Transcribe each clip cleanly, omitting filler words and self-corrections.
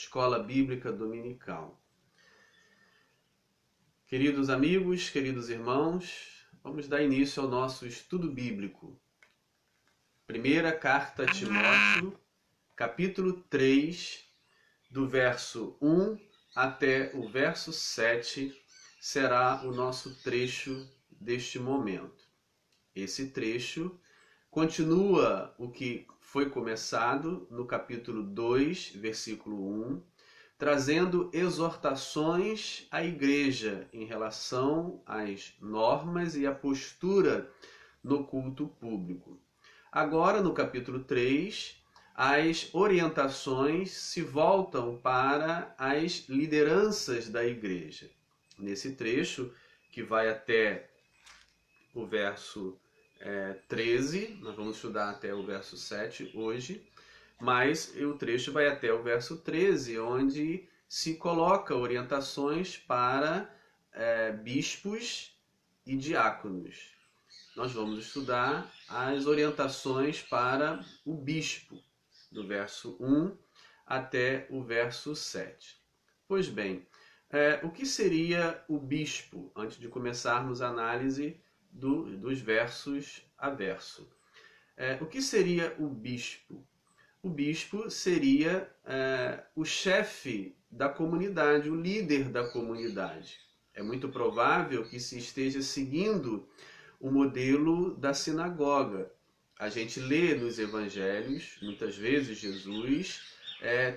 Escola Bíblica Dominical. Queridos amigos, queridos irmãos, vamos dar início ao nosso estudo bíblico. Primeira carta a Timóteo, capítulo 3, do verso 1 até o verso 7, será o nosso trecho deste momento. Esse trecho continua o que foi começado no capítulo 2, versículo 1, trazendo exortações à igreja em relação às normas e à postura no culto público. Agora, no capítulo 3, as orientações se voltam para as lideranças da igreja. Nesse trecho, que vai até o verso 13, nós vamos estudar até o verso 7 hoje, mas o trecho vai até o verso 13, onde se coloca orientações para bispos e diáconos. Nós vamos estudar as orientações para o bispo, do verso 1 até o verso 7. Pois bem, o que seria o bispo, antes de começarmos a análise dos versos a verso? O que seria o bispo? O bispo seria o chefe da comunidade, o líder da comunidade. É muito provável que se esteja seguindo o modelo da sinagoga. A gente lê nos evangelhos, muitas vezes, Jesus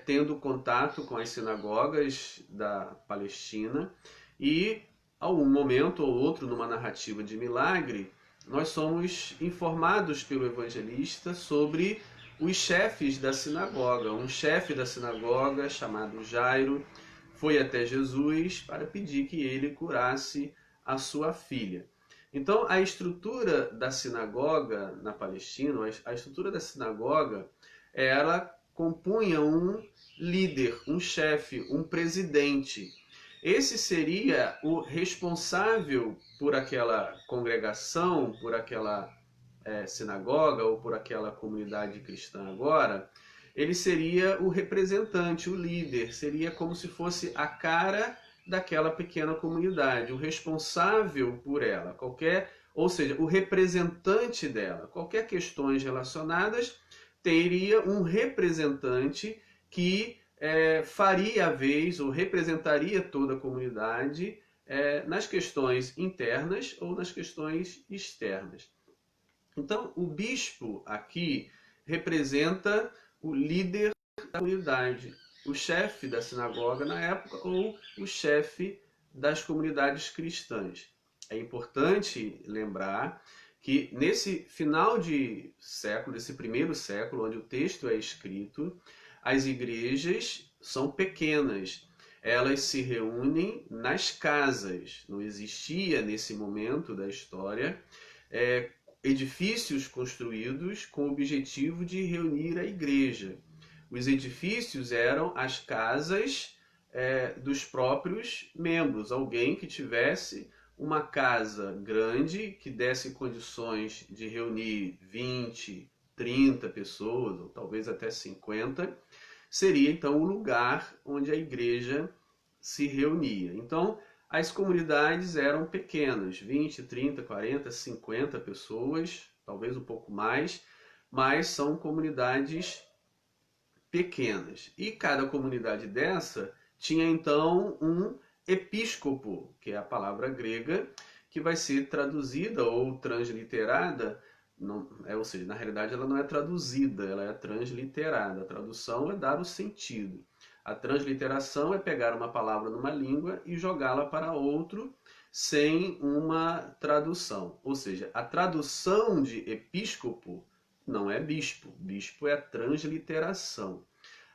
tendo contato com as sinagogas da Palestina e, a um momento ou outro, numa narrativa de milagre, nós somos informados pelo evangelista sobre os chefes da sinagoga. Um chefe da sinagoga, chamado Jairo, foi até Jesus para pedir que ele curasse a sua filha. Então, a estrutura da sinagoga na Palestina, a estrutura da sinagoga, ela compunha um líder, um chefe, um presidente. Esse seria o responsável por aquela congregação, por aquela sinagoga ou por aquela comunidade cristã agora. Ele seria o representante, o líder, seria como se fosse a cara daquela pequena comunidade, o responsável por ela, ou seja, o representante dela. Qualquer questões relacionadas teria um representante que faria a vez ou representaria toda a comunidade nas questões internas ou nas questões externas. Então, o bispo aqui representa o líder da comunidade, o chefe da sinagoga na época ou o chefe das comunidades cristãs. É importante lembrar que nesse final de século, desse primeiro século, onde o texto é escrito, as igrejas são pequenas. Elas se reúnem nas casas. Não existia, nesse momento da história, edifícios construídos com o objetivo de reunir a igreja. Os edifícios eram as casas dos próprios membros. Alguém que tivesse uma casa grande, que desse condições de reunir 20, 30 pessoas, ou talvez até 50, seria então o lugar onde a igreja se reunia. Então, as comunidades eram pequenas, 20, 30, 40, 50 pessoas, talvez um pouco mais, mas são comunidades pequenas. E cada comunidade dessa tinha então um episcopo, que é a palavra grega, que vai ser traduzida ou transliterada, ou seja, na realidade ela não é traduzida, ela é transliterada. A tradução é dar o sentido. A transliteração é pegar uma palavra numa língua e jogá-la para outro sem uma tradução. Ou seja, a tradução de episcopo não é bispo. Bispo é a transliteração.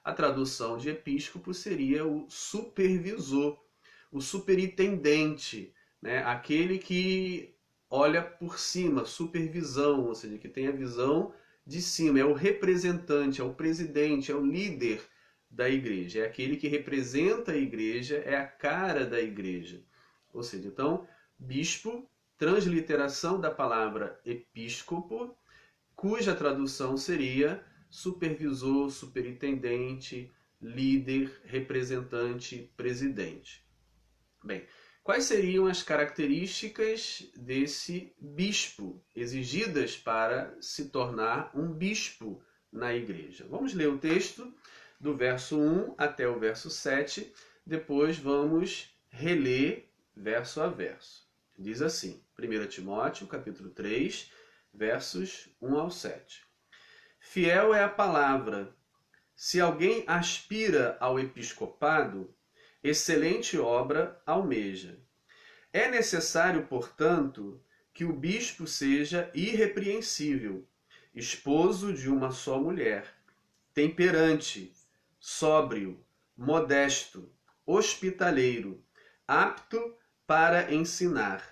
A tradução de episcopo seria o supervisor, o superintendente, né? Aquele que olha por cima, supervisão, ou seja, que tem a visão de cima, é o representante, é o presidente, é o líder da igreja, é aquele que representa a igreja, é a cara da igreja. Ou seja, então, bispo, transliteração da palavra episcopo, cuja tradução seria supervisor, superintendente, líder, representante, presidente. Bem, quais seriam as características desse bispo exigidas para se tornar um bispo na igreja? Vamos ler o texto do verso 1 até o verso 7, depois vamos reler verso a verso. Diz assim, 1 Timóteo, capítulo 3, versos 1 ao 7. Fiel é a palavra. Se alguém aspira ao episcopado, excelente obra almeja. É necessário, portanto, que o bispo seja irrepreensível, esposo de uma só mulher, temperante, sóbrio, modesto, hospitaleiro, apto para ensinar,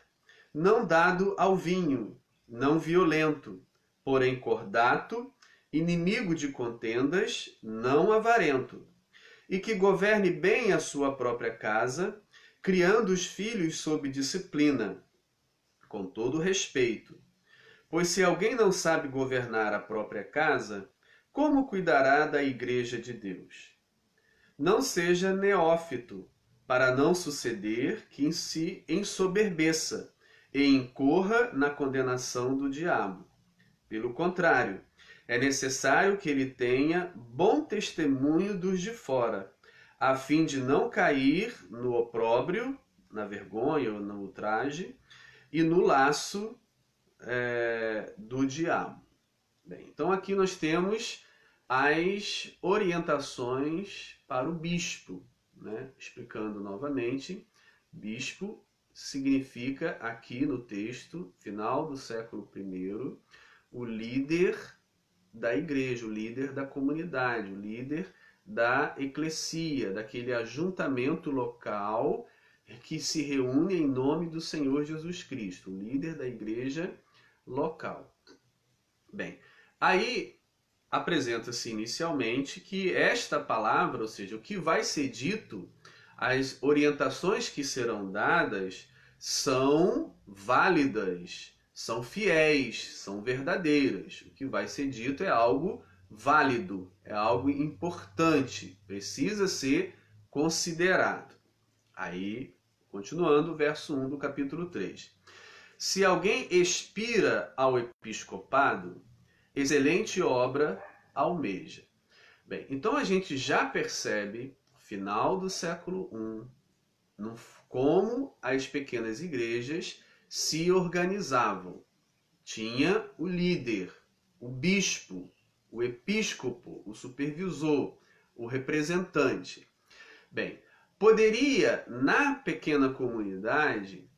não dado ao vinho, não violento, porém cordato, inimigo de contendas, não avarento, e que governe bem a sua própria casa, criando os filhos sob disciplina, com todo respeito. Pois se alguém não sabe governar a própria casa, como cuidará da igreja de Deus? Não seja neófito, para não suceder que se ensoberbeça e incorra na condenação do diabo. Pelo contrário, é necessário que ele tenha bom testemunho dos de fora, a fim de não cair no opróbrio, na vergonha ou no ultraje, e no laço do diabo. Bem, então aqui nós temos as orientações para o bispo, né? Explicando novamente, bispo significa aqui no texto, final do século I, o líder da igreja, o líder da comunidade, o líder da eclesia, daquele ajuntamento local que se reúne em nome do Senhor Jesus Cristo, o líder da igreja local. Bem, aí apresenta-se inicialmente que esta palavra, ou seja, o que vai ser dito, as orientações que serão dadas são válidas, são fiéis, são verdadeiras. O que vai ser dito é algo válido, é algo importante, precisa ser considerado. Aí, continuando, o verso 1 do capítulo 3. Se alguém aspira ao episcopado, excelente obra almeja. Bem, então a gente já percebe, final do século I, como as pequenas igrejas se organizavam. Tinha o líder, o bispo, o episcopo, o supervisor, o representante. Bem, poderia, na pequena comunidade,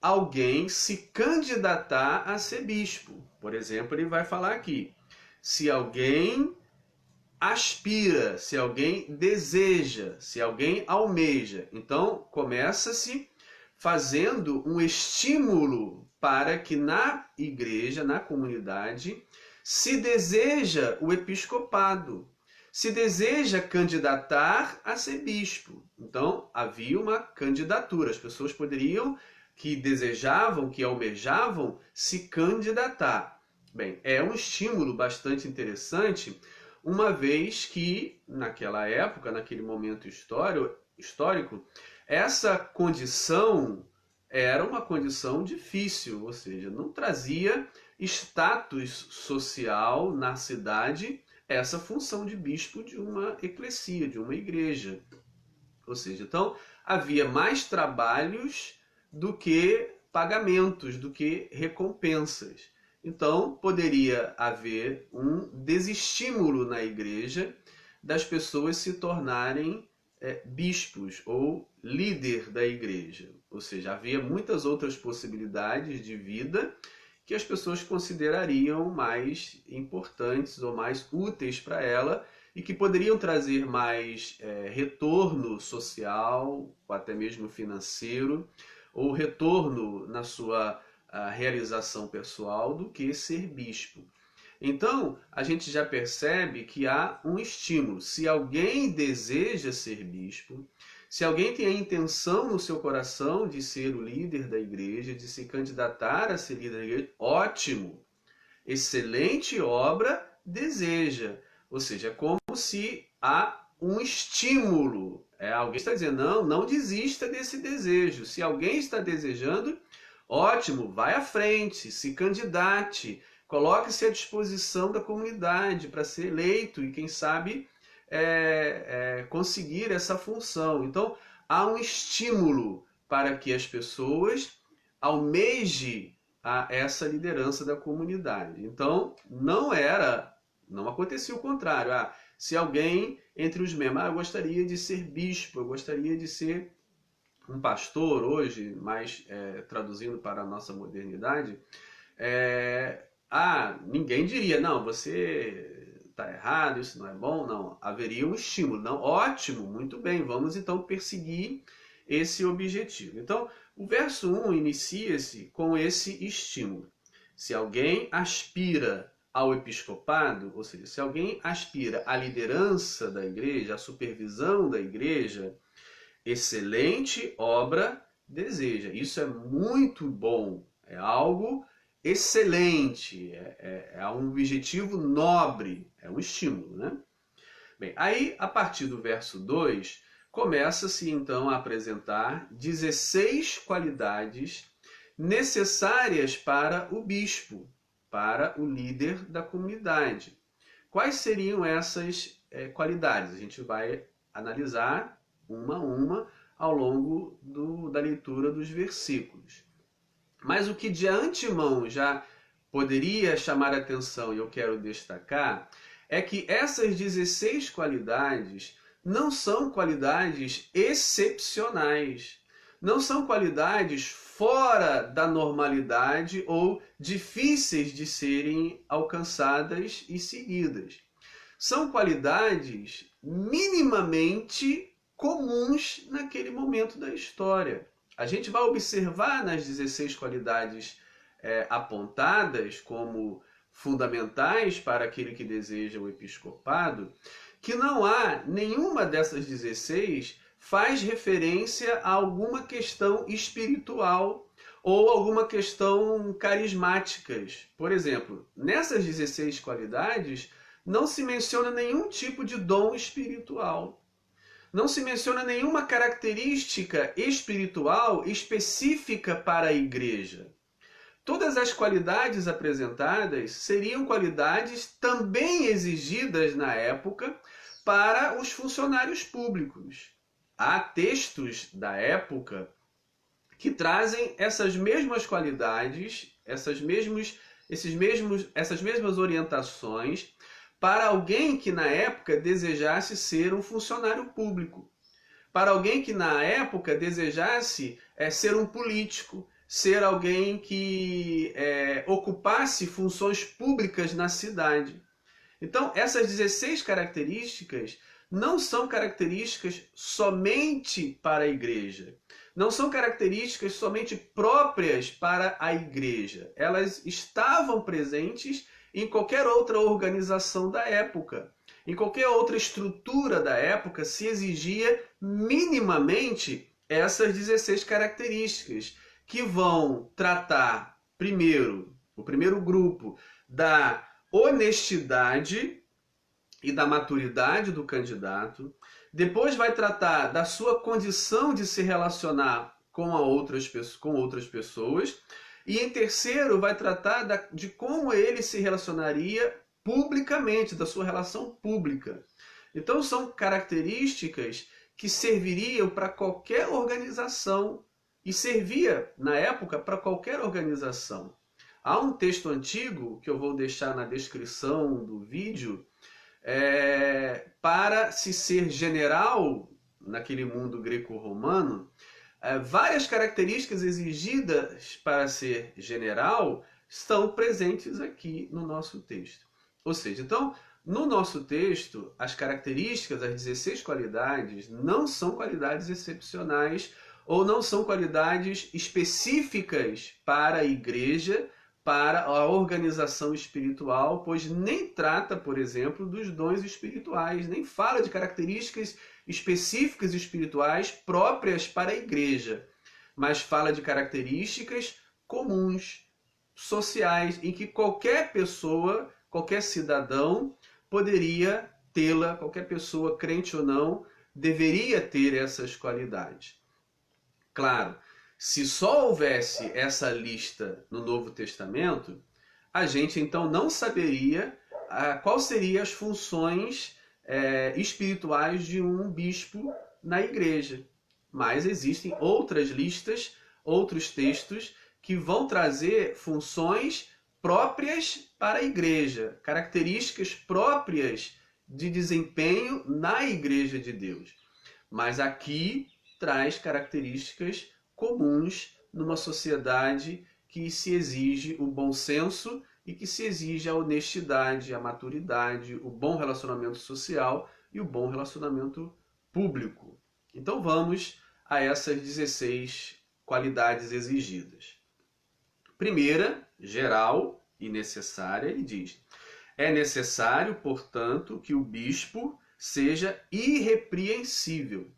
alguém se candidatar a ser bispo. Por exemplo, ele vai falar aqui, se alguém aspira, se alguém deseja, se alguém almeja. Então, começa-se fazendo um estímulo para que na igreja, na comunidade, se deseja o episcopado, se deseja candidatar a ser bispo. Então, havia uma candidatura. As pessoas poderiam, que desejavam, que almejavam, se candidatar. Bem, é um estímulo bastante interessante, uma vez que, naquela época, naquele momento histórico, essa condição era uma condição difícil, ou seja, não trazia status social na cidade essa função de bispo de uma eclesia, de uma igreja. Ou seja, então havia mais trabalhos do que pagamentos, do que recompensas. Então, poderia haver um desestímulo na igreja das pessoas se tornarem bispos ou líder da igreja. Ou seja, havia muitas outras possibilidades de vida que as pessoas considerariam mais importantes ou mais úteis para ela e que poderiam trazer mais retorno social, ou até mesmo financeiro, ou retorno na sua realização pessoal do que ser bispo. Então, a gente já percebe que há um estímulo. Se alguém deseja ser bispo, se alguém tem a intenção no seu coração de ser o líder da igreja, de se candidatar a ser líder da igreja, ótimo! Excelente obra deseja. Ou seja, é como se a um estímulo. Alguém está dizendo, não desista desse desejo. Se alguém está desejando, ótimo, vai à frente, se candidate, coloque-se à disposição da comunidade para ser eleito e, quem sabe, conseguir essa função. Então, há um estímulo para que as pessoas almejem essa liderança da comunidade. Então, não acontecia o contrário. Se alguém entre os membros, eu gostaria de ser bispo, eu gostaria de ser um pastor hoje, mais traduzindo para a nossa modernidade, ninguém diria, não, você está errado, isso não é bom, não. Haveria um estímulo, não, ótimo, muito bem, vamos então perseguir esse objetivo. Então, o verso 1 inicia-se com esse estímulo. Se alguém aspira ao episcopado, ou seja, se alguém aspira à liderança da igreja, à supervisão da igreja, excelente obra deseja. Isso é muito bom, é algo excelente, é um objetivo nobre, é um estímulo, né? Bem, aí, a partir do verso 2, começa-se então a apresentar 16 qualidades necessárias para o bispo, para o líder da comunidade. Quais seriam essas qualidades? A gente vai analisar uma a uma ao longo da leitura dos versículos. Mas o que de antemão já poderia chamar a atenção e eu quero destacar é que essas 16 qualidades não são qualidades excepcionais, não são qualidades fora da normalidade ou difíceis de serem alcançadas e seguidas. São qualidades minimamente comuns naquele momento da história. A gente vai observar nas 16 qualidades apontadas como fundamentais para aquele que deseja o episcopado, que não há nenhuma dessas 16 faz referência a alguma questão espiritual ou alguma questão carismáticas. Por exemplo, nessas 16 qualidades não se menciona nenhum tipo de dom espiritual. Não se menciona nenhuma característica espiritual específica para a igreja. Todas as qualidades apresentadas seriam qualidades também exigidas na época para os funcionários públicos. Há textos da época que trazem essas mesmas qualidades, essas mesmas orientações para alguém que na época desejasse ser um funcionário público, para alguém que na época desejasse ser um político, ser alguém que ocupasse funções públicas na cidade. Então, essas 16 características não são características somente para a igreja. Não são características somente próprias para a igreja. Elas estavam presentes em qualquer outra organização da época. Em qualquer outra estrutura da época se exigia minimamente essas 16 características, que vão tratar, primeiro, o primeiro grupo, da honestidade e da maturidade do candidato. Depois vai tratar da sua condição de se relacionar com outras pessoas. E em terceiro vai tratar de como ele se relacionaria publicamente, da sua relação pública. Então são características que serviriam para qualquer organização e servia, na época, para qualquer organização. Há um texto antigo, que eu vou deixar na descrição do vídeo, para se ser general naquele mundo greco-romano, várias características exigidas para ser general estão presentes aqui no nosso texto. Ou seja, então, no nosso texto, as características, as 16 qualidades, não são qualidades excepcionais ou não são qualidades específicas para a igreja, para a organização espiritual, pois nem trata, por exemplo, dos dons espirituais, nem fala de características específicas espirituais próprias para a igreja, mas fala de características comuns, sociais, em que qualquer pessoa, qualquer cidadão poderia tê-la, qualquer pessoa, crente ou não, deveria ter essas qualidades. Claro, se só houvesse essa lista no Novo Testamento, a gente então não saberia quais seriam as funções espirituais de um bispo na igreja. Mas existem outras listas, outros textos que vão trazer funções próprias para a igreja, características próprias de desempenho na igreja de Deus. Mas aqui traz características comuns numa sociedade que se exige o bom senso e que se exige a honestidade, a maturidade, o bom relacionamento social e o bom relacionamento público. Então vamos a essas 16 qualidades exigidas. Primeira, geral e necessária, ele diz: é necessário, portanto, que o bispo seja irrepreensível.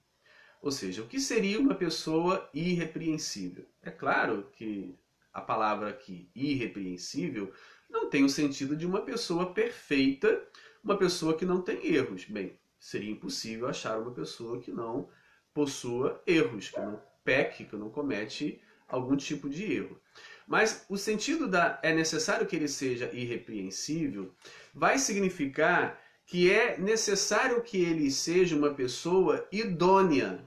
Ou seja, o que seria uma pessoa irrepreensível? É claro que a palavra aqui, irrepreensível, não tem o sentido de uma pessoa perfeita, uma pessoa que não tem erros. Bem, seria impossível achar uma pessoa que não possua erros, que não peque, que não comete algum tipo de erro. Mas o sentido da é necessário que ele seja irrepreensível vai significar que é necessário que ele seja uma pessoa idônea,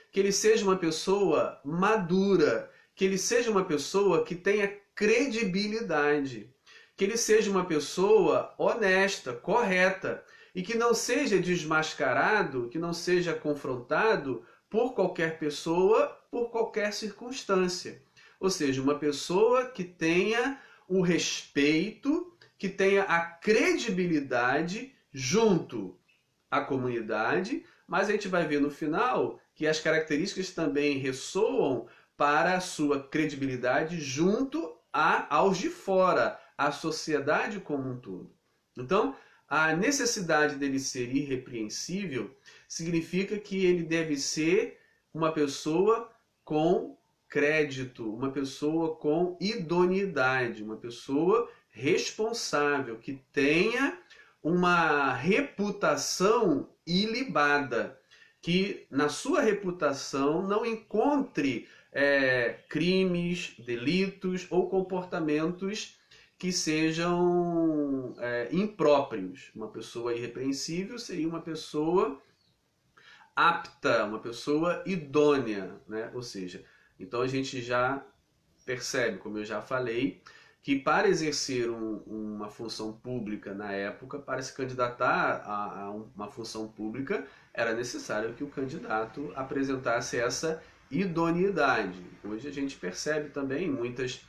que ele seja uma pessoa madura, que ele seja uma pessoa que tenha credibilidade, que ele seja uma pessoa honesta, correta e que não seja desmascarado, que não seja confrontado por qualquer pessoa, por qualquer circunstância. Ou seja, uma pessoa que tenha o respeito, que tenha a credibilidade junto à comunidade, mas a gente vai ver no final que as características também ressoam para a sua credibilidade junto aos de fora, à sociedade como um todo. Então, a necessidade dele ser irrepreensível significa que ele deve ser uma pessoa com crédito, uma pessoa com idoneidade, uma pessoa responsável, que tenha uma reputação ilibada, que na sua reputação não encontre crimes, delitos ou comportamentos que sejam impróprios. Uma pessoa irrepreensível seria uma pessoa apta, uma pessoa idônea, né? Ou seja, então a gente já percebe, como eu já falei, que para exercer uma função pública na época, para se candidatar a uma função pública, era necessário que o candidato apresentasse essa idoneidade. Hoje a gente percebe também em muitas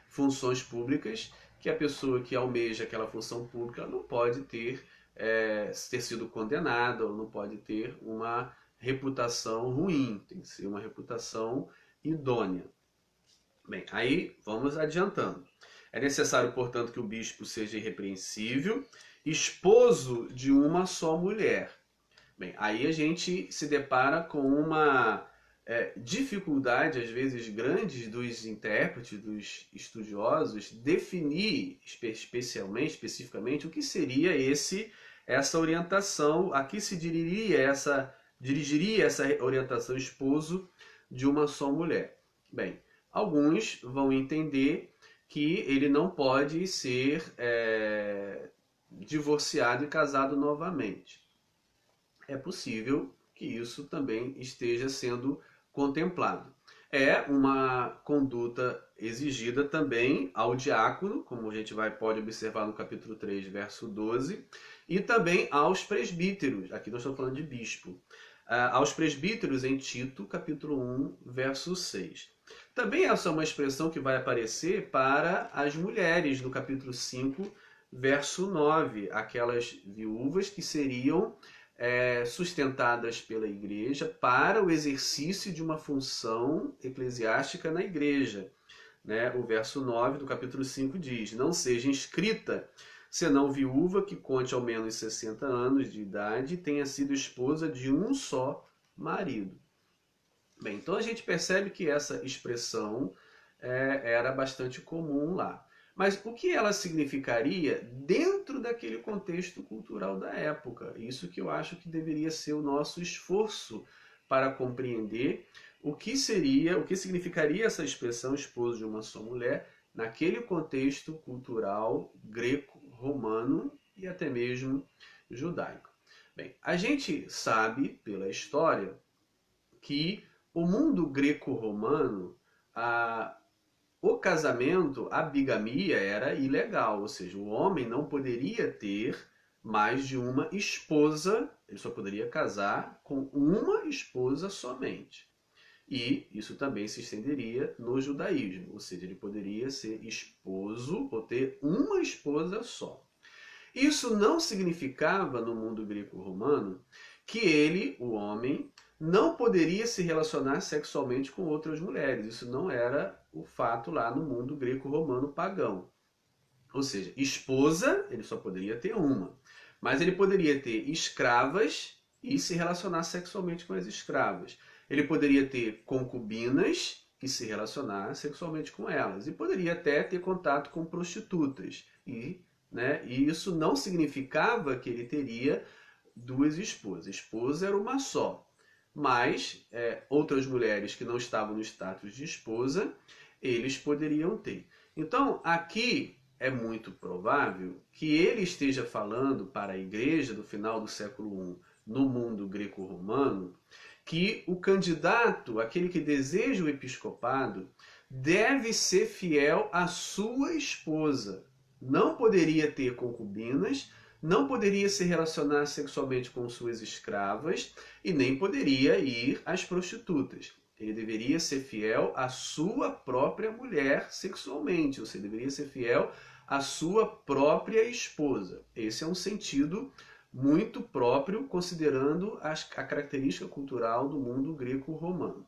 funções públicas que a pessoa que almeja aquela função pública não pode ter sido condenada, ou não pode ter uma reputação ruim, tem que ser uma reputação idônea. Bem, aí vamos adiantando. É necessário, portanto, que o bispo seja irrepreensível, esposo de uma só mulher. Bem, aí a gente se depara com uma dificuldade, às vezes grande, dos intérpretes, dos estudiosos, definir especificamente, o que seria essa orientação, a que se dirigiria essa orientação esposo de uma só mulher. Bem, alguns vão entender que ele não pode ser divorciado e casado novamente. É possível que isso também esteja sendo contemplado. É uma conduta exigida também ao diácono, como a gente pode observar no capítulo 3, verso 12, e também aos presbíteros, aqui nós estamos falando de bispo, aos presbíteros em Tito, capítulo 1, verso 6. Também essa é uma expressão que vai aparecer para as mulheres, no capítulo 5, verso 9, aquelas viúvas que seriam sustentadas pela igreja para o exercício de uma função eclesiástica na igreja. Né? O verso 9 do capítulo 5 diz: não seja inscrita, senão viúva que conte ao menos 60 anos de idade e tenha sido esposa de um só marido. Bem, então a gente percebe que essa expressão era bastante comum lá. Mas o que ela significaria dentro daquele contexto cultural da época? Isso que eu acho que deveria ser o nosso esforço para compreender o que significaria essa expressão esposo de uma só mulher naquele contexto cultural greco-romano e até mesmo judaico. Bem, a gente sabe pela história que o mundo greco-romano, o casamento, a bigamia era ilegal, ou seja, o homem não poderia ter mais de uma esposa, ele só poderia casar com uma esposa somente. E isso também se estenderia no judaísmo, ou seja, ele poderia ser esposo ou ter uma esposa só. Isso não significava no mundo greco-romano que ele, o homem, não poderia se relacionar sexualmente com outras mulheres. Isso não era o fato lá no mundo greco-romano pagão. Ou seja, esposa, ele só poderia ter uma. Mas ele poderia ter escravas e se relacionar sexualmente com as escravas. Ele poderia ter concubinas e se relacionar sexualmente com elas. E poderia até ter contato com prostitutas. E isso não significava que ele teria duas esposas. A esposa era uma só. Mas outras mulheres que não estavam no status de esposa, eles poderiam ter. Então, aqui é muito provável que ele esteja falando para a igreja do final do século I, no mundo greco-romano, que o candidato, aquele que deseja o episcopado, deve ser fiel à sua esposa. Não poderia ter concubinas, não poderia se relacionar sexualmente com suas escravas e nem poderia ir às prostitutas. Ele deveria ser fiel à sua própria mulher sexualmente, ou seja, deveria ser fiel à sua própria esposa. Esse é um sentido muito próprio, considerando a característica cultural do mundo greco-romano.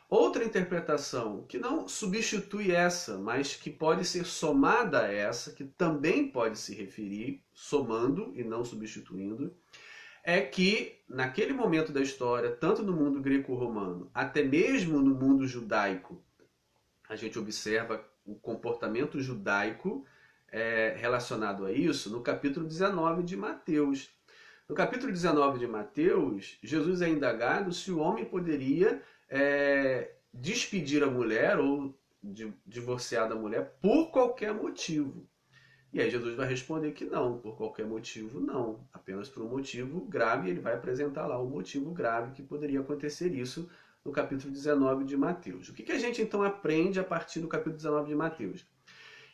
Outra interpretação, que não substitui essa, mas que pode ser somada a essa, que também pode se referir, somando e não substituindo, é que naquele momento da história, tanto no mundo greco-romano, até mesmo no mundo judaico, a gente observa o comportamento judaico relacionado a isso no capítulo 19 de Mateus. No capítulo 19 de Mateus, Jesus é indagado se o homem poderia despedir a mulher ou divorciar da mulher por qualquer motivo. E aí Jesus vai responder que não, por qualquer motivo não, apenas por um motivo grave. Ele vai apresentar lá o motivo grave que poderia acontecer isso no capítulo 19 de Mateus. O que a gente então aprende a partir do capítulo 19 de Mateus?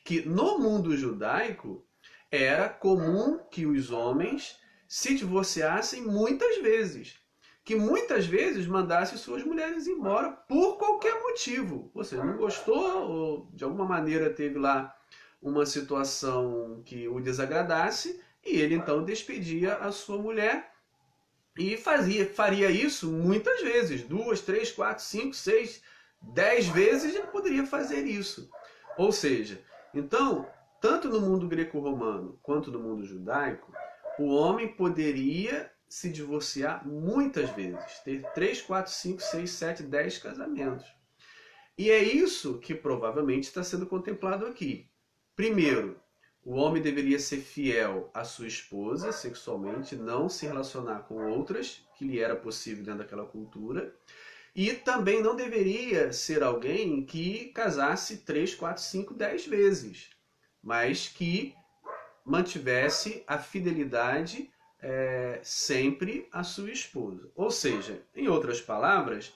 Que no mundo judaico era comum que os homens se divorciassem muitas vezes. Que muitas vezes mandassem suas mulheres embora por qualquer motivo. Ou seja, não gostou ou de alguma maneira teve lá uma situação que o desagradasse e ele então despedia a sua mulher e faria isso muitas vezes, 2, 3, 4, 5, 6, 10 vezes ele poderia fazer isso. Ou seja, então, tanto no mundo greco-romano quanto no mundo judaico, o homem poderia se divorciar muitas vezes, ter 3, 4, 5, 6, 7, 10 casamentos. E é isso que provavelmente está sendo contemplado aqui. Primeiro, o homem deveria ser fiel à sua esposa sexualmente, não se relacionar com outras, que lhe era possível dentro daquela cultura. E também não deveria ser alguém que casasse 3, 4, 5, 10 vezes, mas que mantivesse a fidelidade sempre à sua esposa. Ou seja, em outras palavras,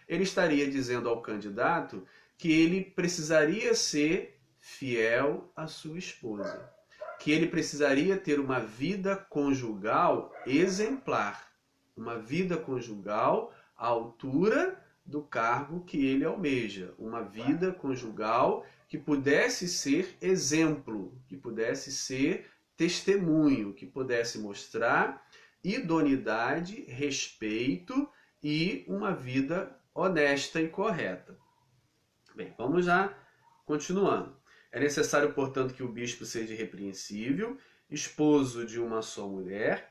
ele estaria dizendo ao candidato que ele precisaria ser fiel à sua esposa, que ele precisaria ter uma vida conjugal exemplar, uma vida conjugal à altura do cargo que ele almeja, uma vida conjugal que pudesse ser exemplo, que pudesse ser testemunho, que pudesse mostrar idoneidade, respeito e uma vida honesta e correta. Bem, vamos já continuando. É necessário, portanto, que o bispo seja irrepreensível, esposo de uma só mulher,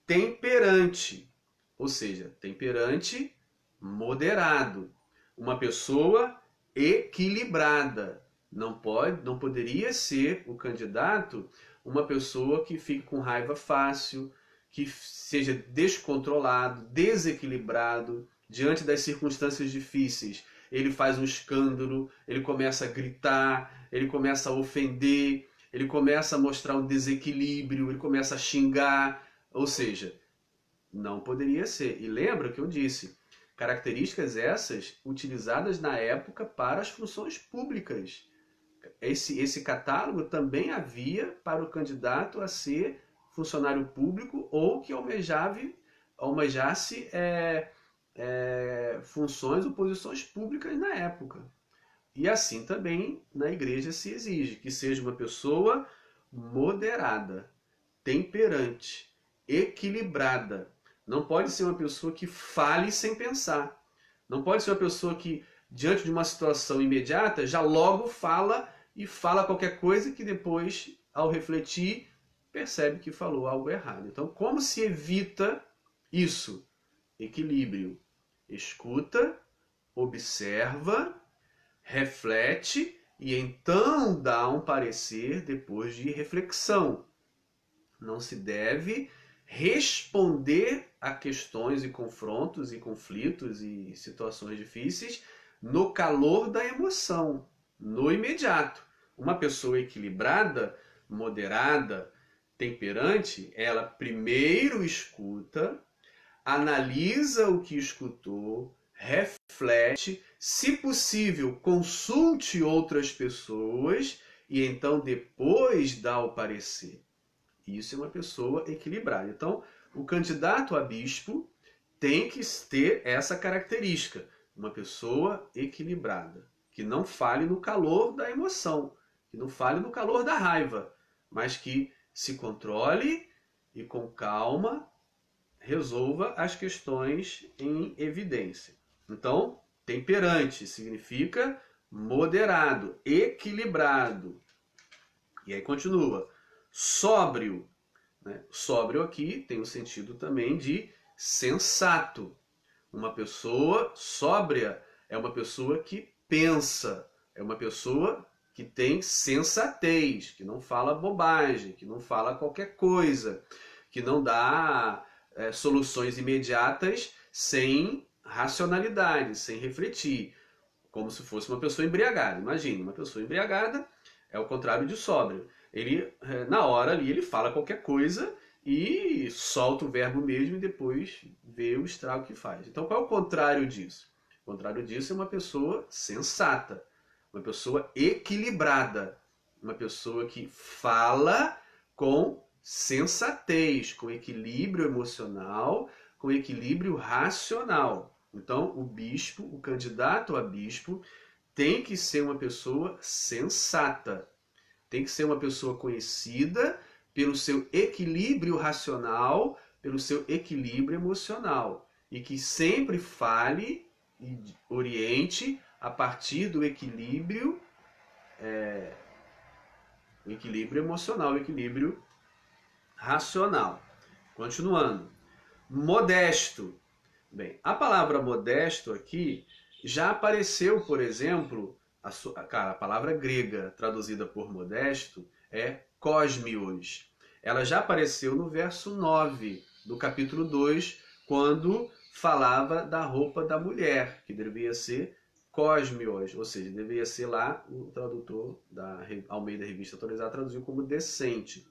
temperante, ou seja, temperante moderado, uma pessoa equilibrada, Não poderia ser o candidato uma pessoa que fique com raiva fácil, que seja descontrolado, desequilibrado diante das circunstâncias difíceis. Ele faz um escândalo, ele começa a gritar, ele começa a ofender, ele começa a mostrar um desequilíbrio, ele começa a xingar, ou seja, não poderia ser. E lembra que eu disse, características essas utilizadas na época para as funções públicas. Esse catálogo também havia para o candidato a ser funcionário público ou que almejasse funções ou posições públicas na época. E assim também na igreja se exige que seja uma pessoa moderada, temperante, equilibrada. Não pode ser uma pessoa que fale sem pensar. Não pode ser uma pessoa que, diante de uma situação imediata, já logo fala e fala qualquer coisa que depois, ao refletir, percebe que falou algo errado. Então, como se evita isso? Equilíbrio. Escuta, observa, reflete e então dá um parecer depois de reflexão. Não se deve responder a questões e confrontos e conflitos e situações difíceis no calor da emoção, no imediato. Uma pessoa equilibrada, moderada, temperante, ela primeiro escuta, analisa o que escutou, reflete, se possível, consulte outras pessoas e então depois dá o parecer. Isso é uma pessoa equilibrada. Então, o candidato a bispo tem que ter essa característica, uma pessoa equilibrada, que não fale no calor da emoção, que não fale no calor da raiva, mas que se controle e com calma resolva as questões em evidência. Então, temperante significa moderado, equilibrado. E aí continua. Sóbrio. Né? Sóbrio aqui tem o sentido também de sensato. Uma pessoa sóbria é uma pessoa que pensa, é uma pessoa que tem sensatez, que não fala bobagem, que não fala qualquer coisa, que não dá soluções imediatas sem racionalidade, sem refletir, como se fosse uma pessoa embriagada. Imagine, uma pessoa embriagada é o contrário de sóbrio. Ele, na hora ali, ele fala qualquer coisa e solta o verbo mesmo e depois vê o estrago que faz. Então, qual é o contrário disso? O contrário disso é uma pessoa sensata, uma pessoa equilibrada, uma pessoa que fala com sensatez, com equilíbrio emocional, com equilíbrio racional. Então, o bispo, o candidato a bispo, tem que ser uma pessoa sensata, tem que ser uma pessoa conhecida pelo seu equilíbrio racional, pelo seu equilíbrio emocional, e que sempre fale e oriente a partir do equilíbrio emocional, o equilíbrio racional. Continuando. Modesto. Bem, a palavra modesto aqui já apareceu, por exemplo, a palavra grega traduzida por modesto é cosmios. Ela já apareceu no verso 9 do capítulo 2, quando falava da roupa da mulher, que deveria ser cosmios, ou seja, deveria ser lá, o tradutor da Almeida Revista Atualizada traduziu como decente.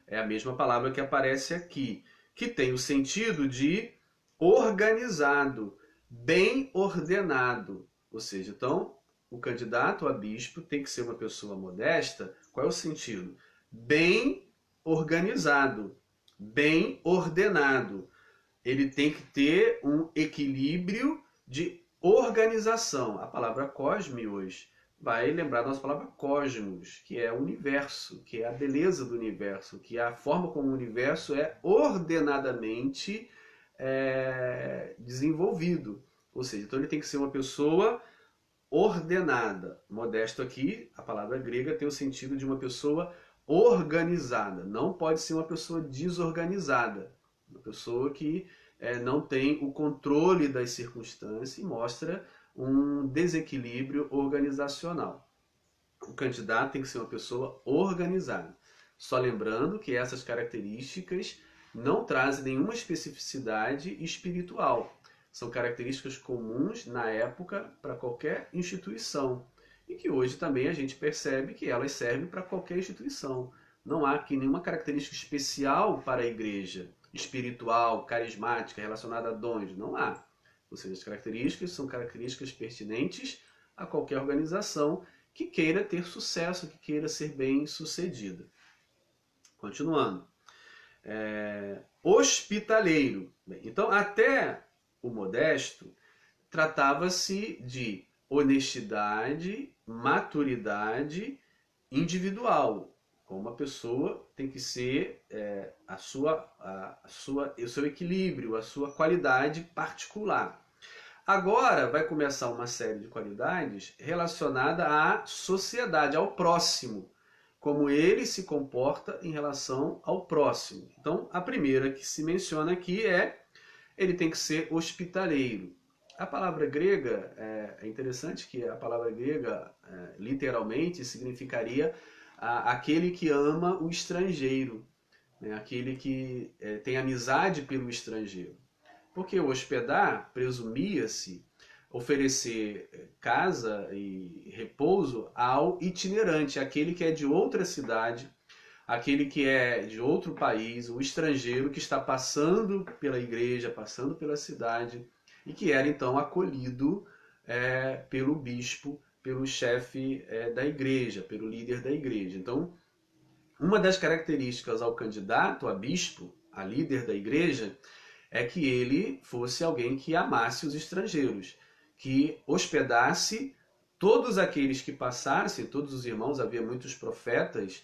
É a mesma palavra que aparece aqui, que tem o sentido de organizado, bem ordenado. Ou seja, então, o candidato a bispo tem que ser uma pessoa modesta. Qual é o sentido? Bem organizado, bem ordenado. Ele tem que ter um equilíbrio de organização. A palavra cosmos vai lembrar da nossa palavra cosmos, que é o universo, que é a beleza do universo, que é a forma como o universo é ordenadamente desenvolvido. Ou seja, então ele tem que ser uma pessoa ordenada. Modesto aqui, a palavra grega tem o sentido de uma pessoa organizada. Não pode ser uma pessoa desorganizada. Uma pessoa que não tem o controle das circunstâncias e mostra um desequilíbrio organizacional. o candidato tem que ser uma pessoa organizada. Só lembrando que essas características não trazem nenhuma especificidade espiritual. São características comuns na época para qualquer instituição. E que hoje também a gente percebe que elas servem para qualquer instituição. Não há aqui nenhuma característica especial para a igreja, espiritual, carismática, relacionada a dons. Não há. Ou seja, as características são características pertinentes a qualquer organização que queira ter sucesso, que queira ser bem sucedida. Continuando. Hospitaleiro. Bem, então, até o Modesto, tratava-se de honestidade, maturidade individual. Como uma pessoa tem que ser o seu equilíbrio, a sua qualidade particular. Agora vai começar uma série de qualidades relacionada à sociedade, ao próximo, como ele se comporta em relação ao próximo. Então, a primeira que se menciona aqui ele tem que ser hospitaleiro. A palavra grega, é interessante que a palavra grega literalmente significaria aquele que ama o estrangeiro, né? Aquele que tem amizade pelo estrangeiro. Porque o hospedar presumia-se oferecer casa e repouso ao itinerante, aquele que é de outra cidade, aquele que é de outro país, o estrangeiro que está passando pela igreja, passando pela cidade, e que era então acolhido pelo bispo, pelo chefe da igreja, pelo líder da igreja. Então, uma das características ao candidato a bispo, a líder da igreja, é que ele fosse alguém que amasse os estrangeiros, que hospedasse todos aqueles que passassem, todos os irmãos. Havia muitos profetas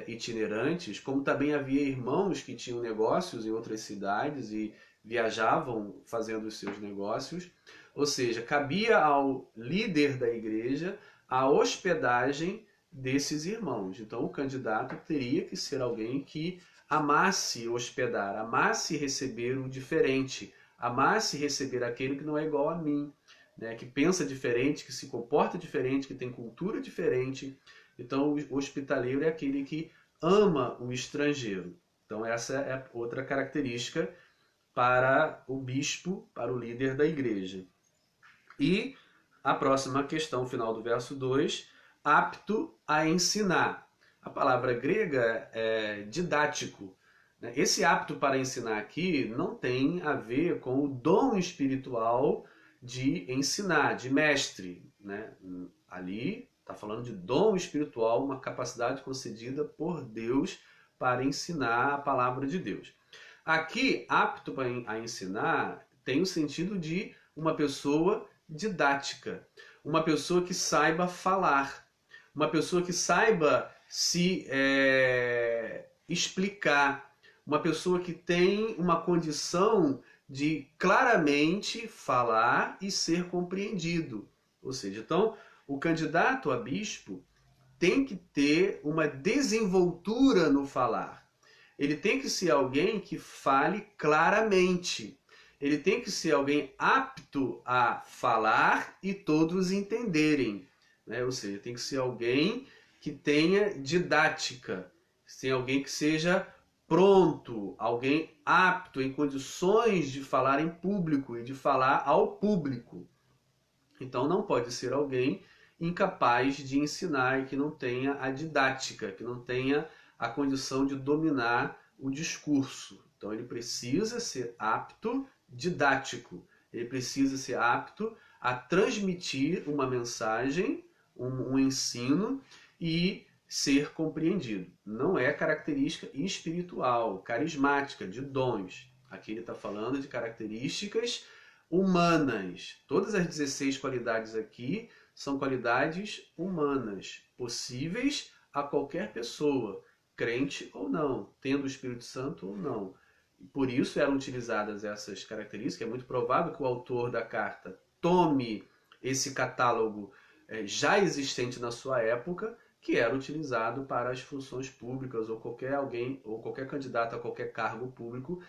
itinerantes, como também havia irmãos que tinham negócios em outras cidades e viajavam fazendo os seus negócios. Ou seja, cabia ao líder da igreja a hospedagem desses irmãos. Então o candidato teria que ser alguém que amasse hospedar, amasse receber o diferente, amasse receber aquele que não é igual a mim, né? Que pensa diferente, que se comporta diferente, que tem cultura diferente. Então o hospitaleiro é aquele que ama o estrangeiro. Então essa é outra característica para o bispo, para o líder da igreja. E a próxima questão, final do verso 2, apto a ensinar. A palavra grega é didático. Esse apto para ensinar aqui não tem a ver com o dom espiritual de ensinar, de mestre, né? Ali está falando de dom espiritual, uma capacidade concedida por Deus para ensinar a palavra de Deus. Aqui, apto a ensinar tem o sentido de uma pessoa didática, uma pessoa que saiba falar, uma pessoa que saiba se explicar, uma pessoa que tem uma condição de claramente falar e ser compreendido. Ou seja, então, o candidato a bispo tem que ter uma desenvoltura no falar. Ele tem que ser alguém que fale claramente. Ele tem que ser alguém apto a falar e todos entenderem, né? Ou seja, tem que ser alguém que tenha didática, tem alguém que seja pronto, alguém apto, em condições de falar em público e de falar ao público. Então não pode ser alguém incapaz de ensinar e que não tenha a didática, que não tenha a condição de dominar o discurso. Então ele precisa ser apto, didático. Ele precisa ser apto a transmitir uma mensagem, um ensino e ser compreendido. Não é característica espiritual, carismática, de dons. Aqui ele está falando de características humanas. Todas as 16 qualidades aqui são qualidades humanas, possíveis a qualquer pessoa, crente ou não, tendo o Espírito Santo ou não. Por isso eram utilizadas essas características. É muito provável que o autor da carta tome esse catálogo já existente na sua época, que era utilizado para as funções públicas, ou qualquer candidato a qualquer cargo público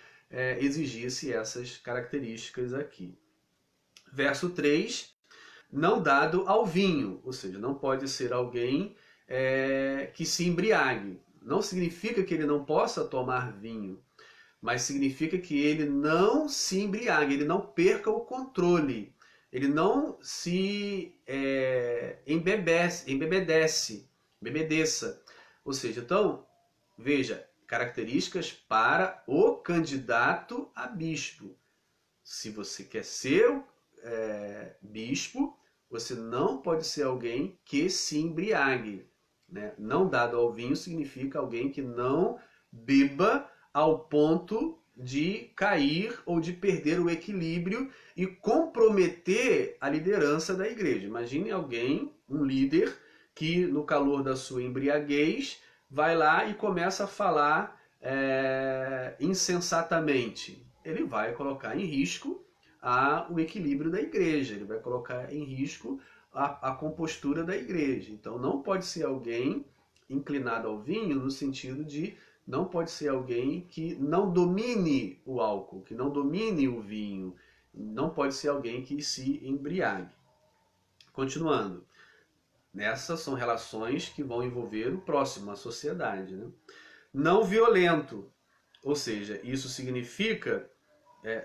exigisse essas características aqui. Verso 3, não dado ao vinho, ou seja, não pode ser alguém que se embriague. Não significa que ele não possa tomar vinho, mas significa que ele não se embriague, ele não perca o controle, ele não se embebedeça. Ou seja, então, veja, características para o candidato a bispo. Se você quer ser bispo, você não pode ser alguém que se embriague. Né? Não dado ao vinho significa alguém que não beba ao ponto de cair ou de perder o equilíbrio e comprometer a liderança da igreja. Imagine alguém, um líder, que no calor da sua embriaguez vai lá e começa a falar insensatamente. Ele vai colocar em risco o equilíbrio da igreja, ele vai colocar em risco a compostura da igreja. Então não pode ser alguém inclinado ao vinho no sentido de não pode ser alguém que não domine o álcool, que não domine o vinho, não pode ser alguém que se embriague. Continuando, essas são relações que vão envolver o próximo, a sociedade. Né? Não violento, ou seja, isso significa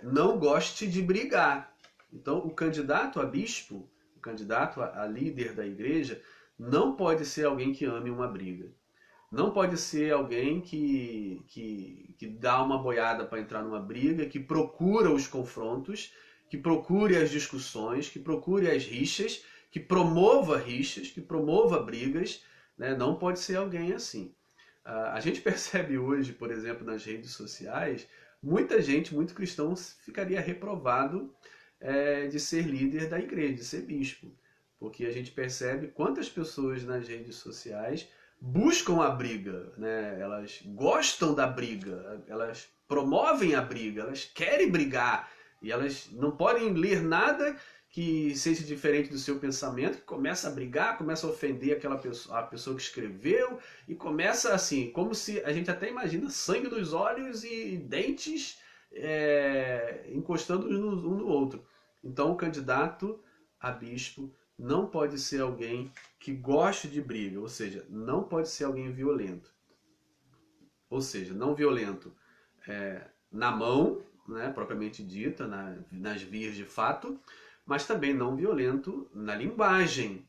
não goste de brigar. Então, o candidato a bispo, o candidato a líder da igreja, não pode ser alguém que ame uma briga. Não pode ser alguém que dá uma boiada para entrar numa briga, que procura os confrontos, que procure as discussões, que procure as rixas, que promova brigas. Né? Não pode ser alguém assim. A gente percebe hoje, por exemplo, nas redes sociais, muita gente, muito cristão, ficaria reprovado de ser líder da igreja, de ser bispo. Porque a gente percebe quantas pessoas nas redes sociais buscam a briga, né? Elas gostam da briga, elas promovem a briga, elas querem brigar e elas não podem ler nada que seja diferente do seu pensamento, que começa a brigar, começa a ofender a pessoa que escreveu e começa assim, como se a gente até imagina sangue nos olhos e dentes encostando um no outro. Então o candidato a bispo não pode ser alguém que goste de briga, ou seja, não pode ser alguém violento. Ou seja, não violento na mão, né, propriamente dita, nas vias de fato, mas também não violento na linguagem,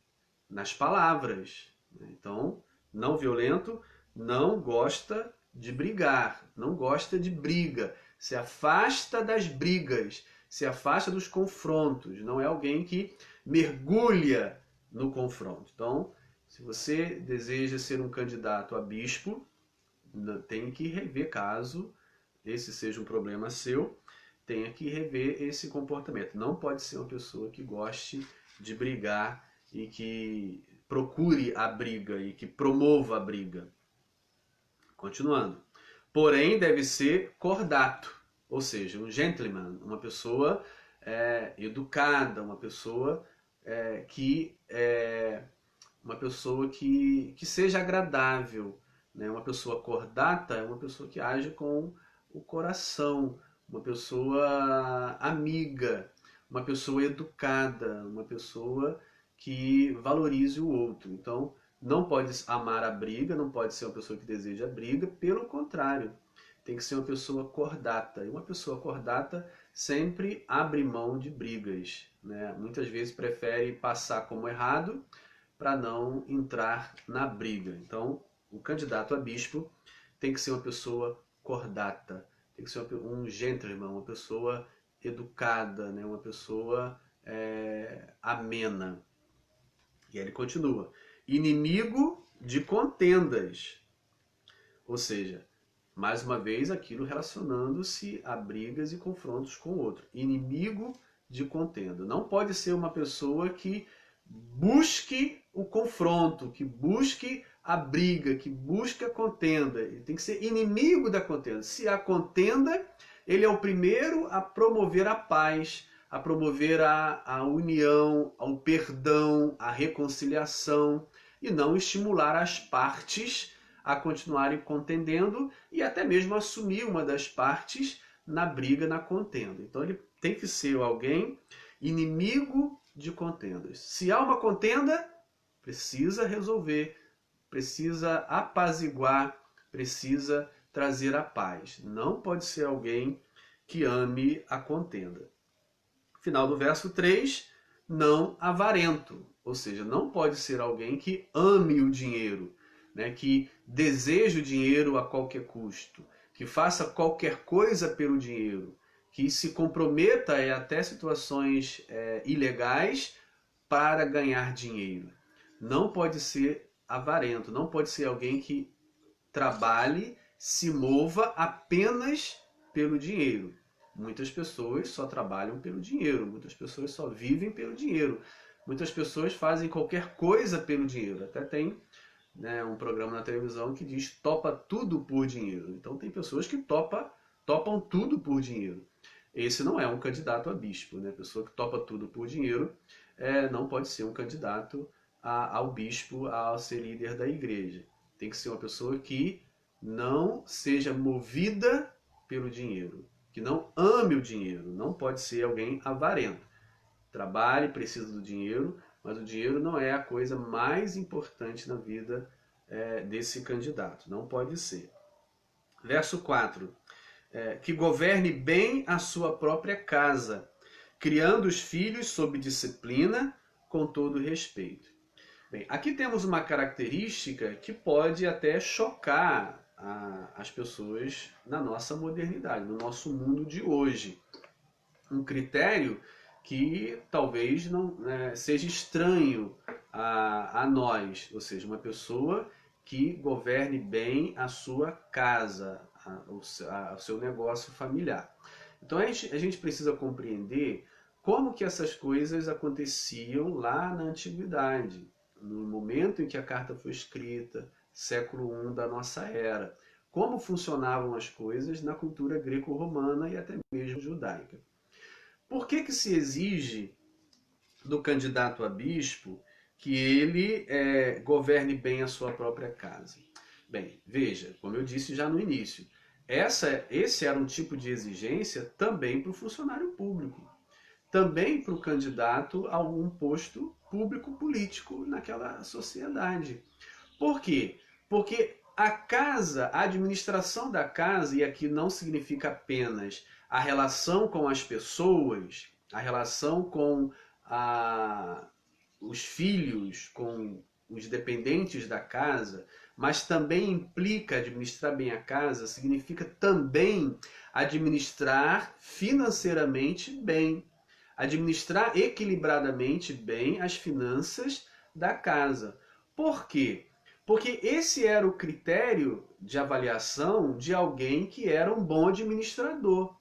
nas palavras. Então, não violento, não gosta de brigar, não gosta de briga, se afasta das brigas, se afasta dos confrontos, não é alguém que mergulha no confronto. Então, se você deseja ser um candidato a bispo, tem que rever, caso esse seja um problema seu, tenha que rever esse comportamento. Não pode ser uma pessoa que goste de brigar e que procure a briga e que promova a briga. Continuando. Porém, deve ser cordato, ou seja, um gentleman, uma pessoa educada, uma pessoa que seja agradável. Né? Uma pessoa cordata é uma pessoa que age com o coração, uma pessoa amiga, uma pessoa educada, uma pessoa que valorize o outro. Então, não pode amar a briga, não pode ser uma pessoa que deseja a briga, pelo contrário, tem que ser uma pessoa cordata. E uma pessoa cordata sempre abre mão de brigas. Né? Muitas vezes prefere passar como errado para não entrar na briga. Então, o candidato a bispo tem que ser uma pessoa cordata, tem que ser um gentleman, uma pessoa educada, né? Uma pessoa amena. E aí ele continua. Inimigo de contendas. Ou seja, mais uma vez aquilo relacionando-se a brigas e confrontos com o outro. Inimigo de contenda. Não pode ser uma pessoa que busque o confronto, que busque a briga, que busque a contenda. Ele tem que ser inimigo da contenda. Se há contenda, ele é o primeiro a promover a paz, a promover a união, o perdão, a reconciliação, e não estimular as partes a continuarem contendendo e até mesmo assumir uma das partes na briga, na contenda. Então ele tem que ser alguém inimigo de contendas. Se há uma contenda, precisa resolver, precisa apaziguar, precisa trazer a paz. Não pode ser alguém que ame a contenda. Final do verso 3, não avarento, ou seja, não pode ser alguém que ame o dinheiro, né, que deseje o dinheiro a qualquer custo, que faça qualquer coisa pelo dinheiro, que se comprometa até situações ilegais para ganhar dinheiro. Não pode ser avarento, não pode ser alguém que trabalhe, se mova apenas pelo dinheiro. Muitas pessoas só trabalham pelo dinheiro, muitas pessoas só vivem pelo dinheiro, muitas pessoas fazem qualquer coisa pelo dinheiro. Até tem, né, um programa na televisão que diz topa tudo por dinheiro. Então tem pessoas que topam tudo por dinheiro. Esse não é um candidato a bispo, né? Pessoa que topa tudo por dinheiro não pode ser um candidato ao bispo, a ser líder da igreja. Tem que ser uma pessoa que não seja movida pelo dinheiro, que não ame o dinheiro. Não pode ser alguém avarento. Trabalhe, precisa do dinheiro, mas o dinheiro não é a coisa mais importante na vida desse candidato. Não pode ser. Verso 4. Que governe bem a sua própria casa, criando os filhos sob disciplina, com todo respeito. Bem, aqui temos uma característica que pode até chocar as pessoas na nossa modernidade, no nosso mundo de hoje. Um critério que talvez não seja estranho a nós, ou seja, uma pessoa que governe bem a sua casa, o seu negócio familiar. Então a gente precisa compreender como que essas coisas aconteciam lá na antiguidade, no momento em que a carta foi escrita, século I da nossa era. Como funcionavam as coisas na cultura greco-romana e até mesmo judaica. Por que se exige do candidato a bispo que ele governe bem a sua própria casa? Bem, veja, como eu disse já no início, esse era um tipo de exigência também para o funcionário público, também para o candidato a algum posto público-político naquela sociedade. Por quê? Porque a casa, a administração da casa, e aqui não significa apenas a relação com as pessoas, a relação com os filhos, com os dependentes da casa, mas também implica administrar bem a casa, significa também administrar financeiramente bem, administrar equilibradamente bem as finanças da casa. Por quê? Porque esse era o critério de avaliação de alguém que era um bom administrador.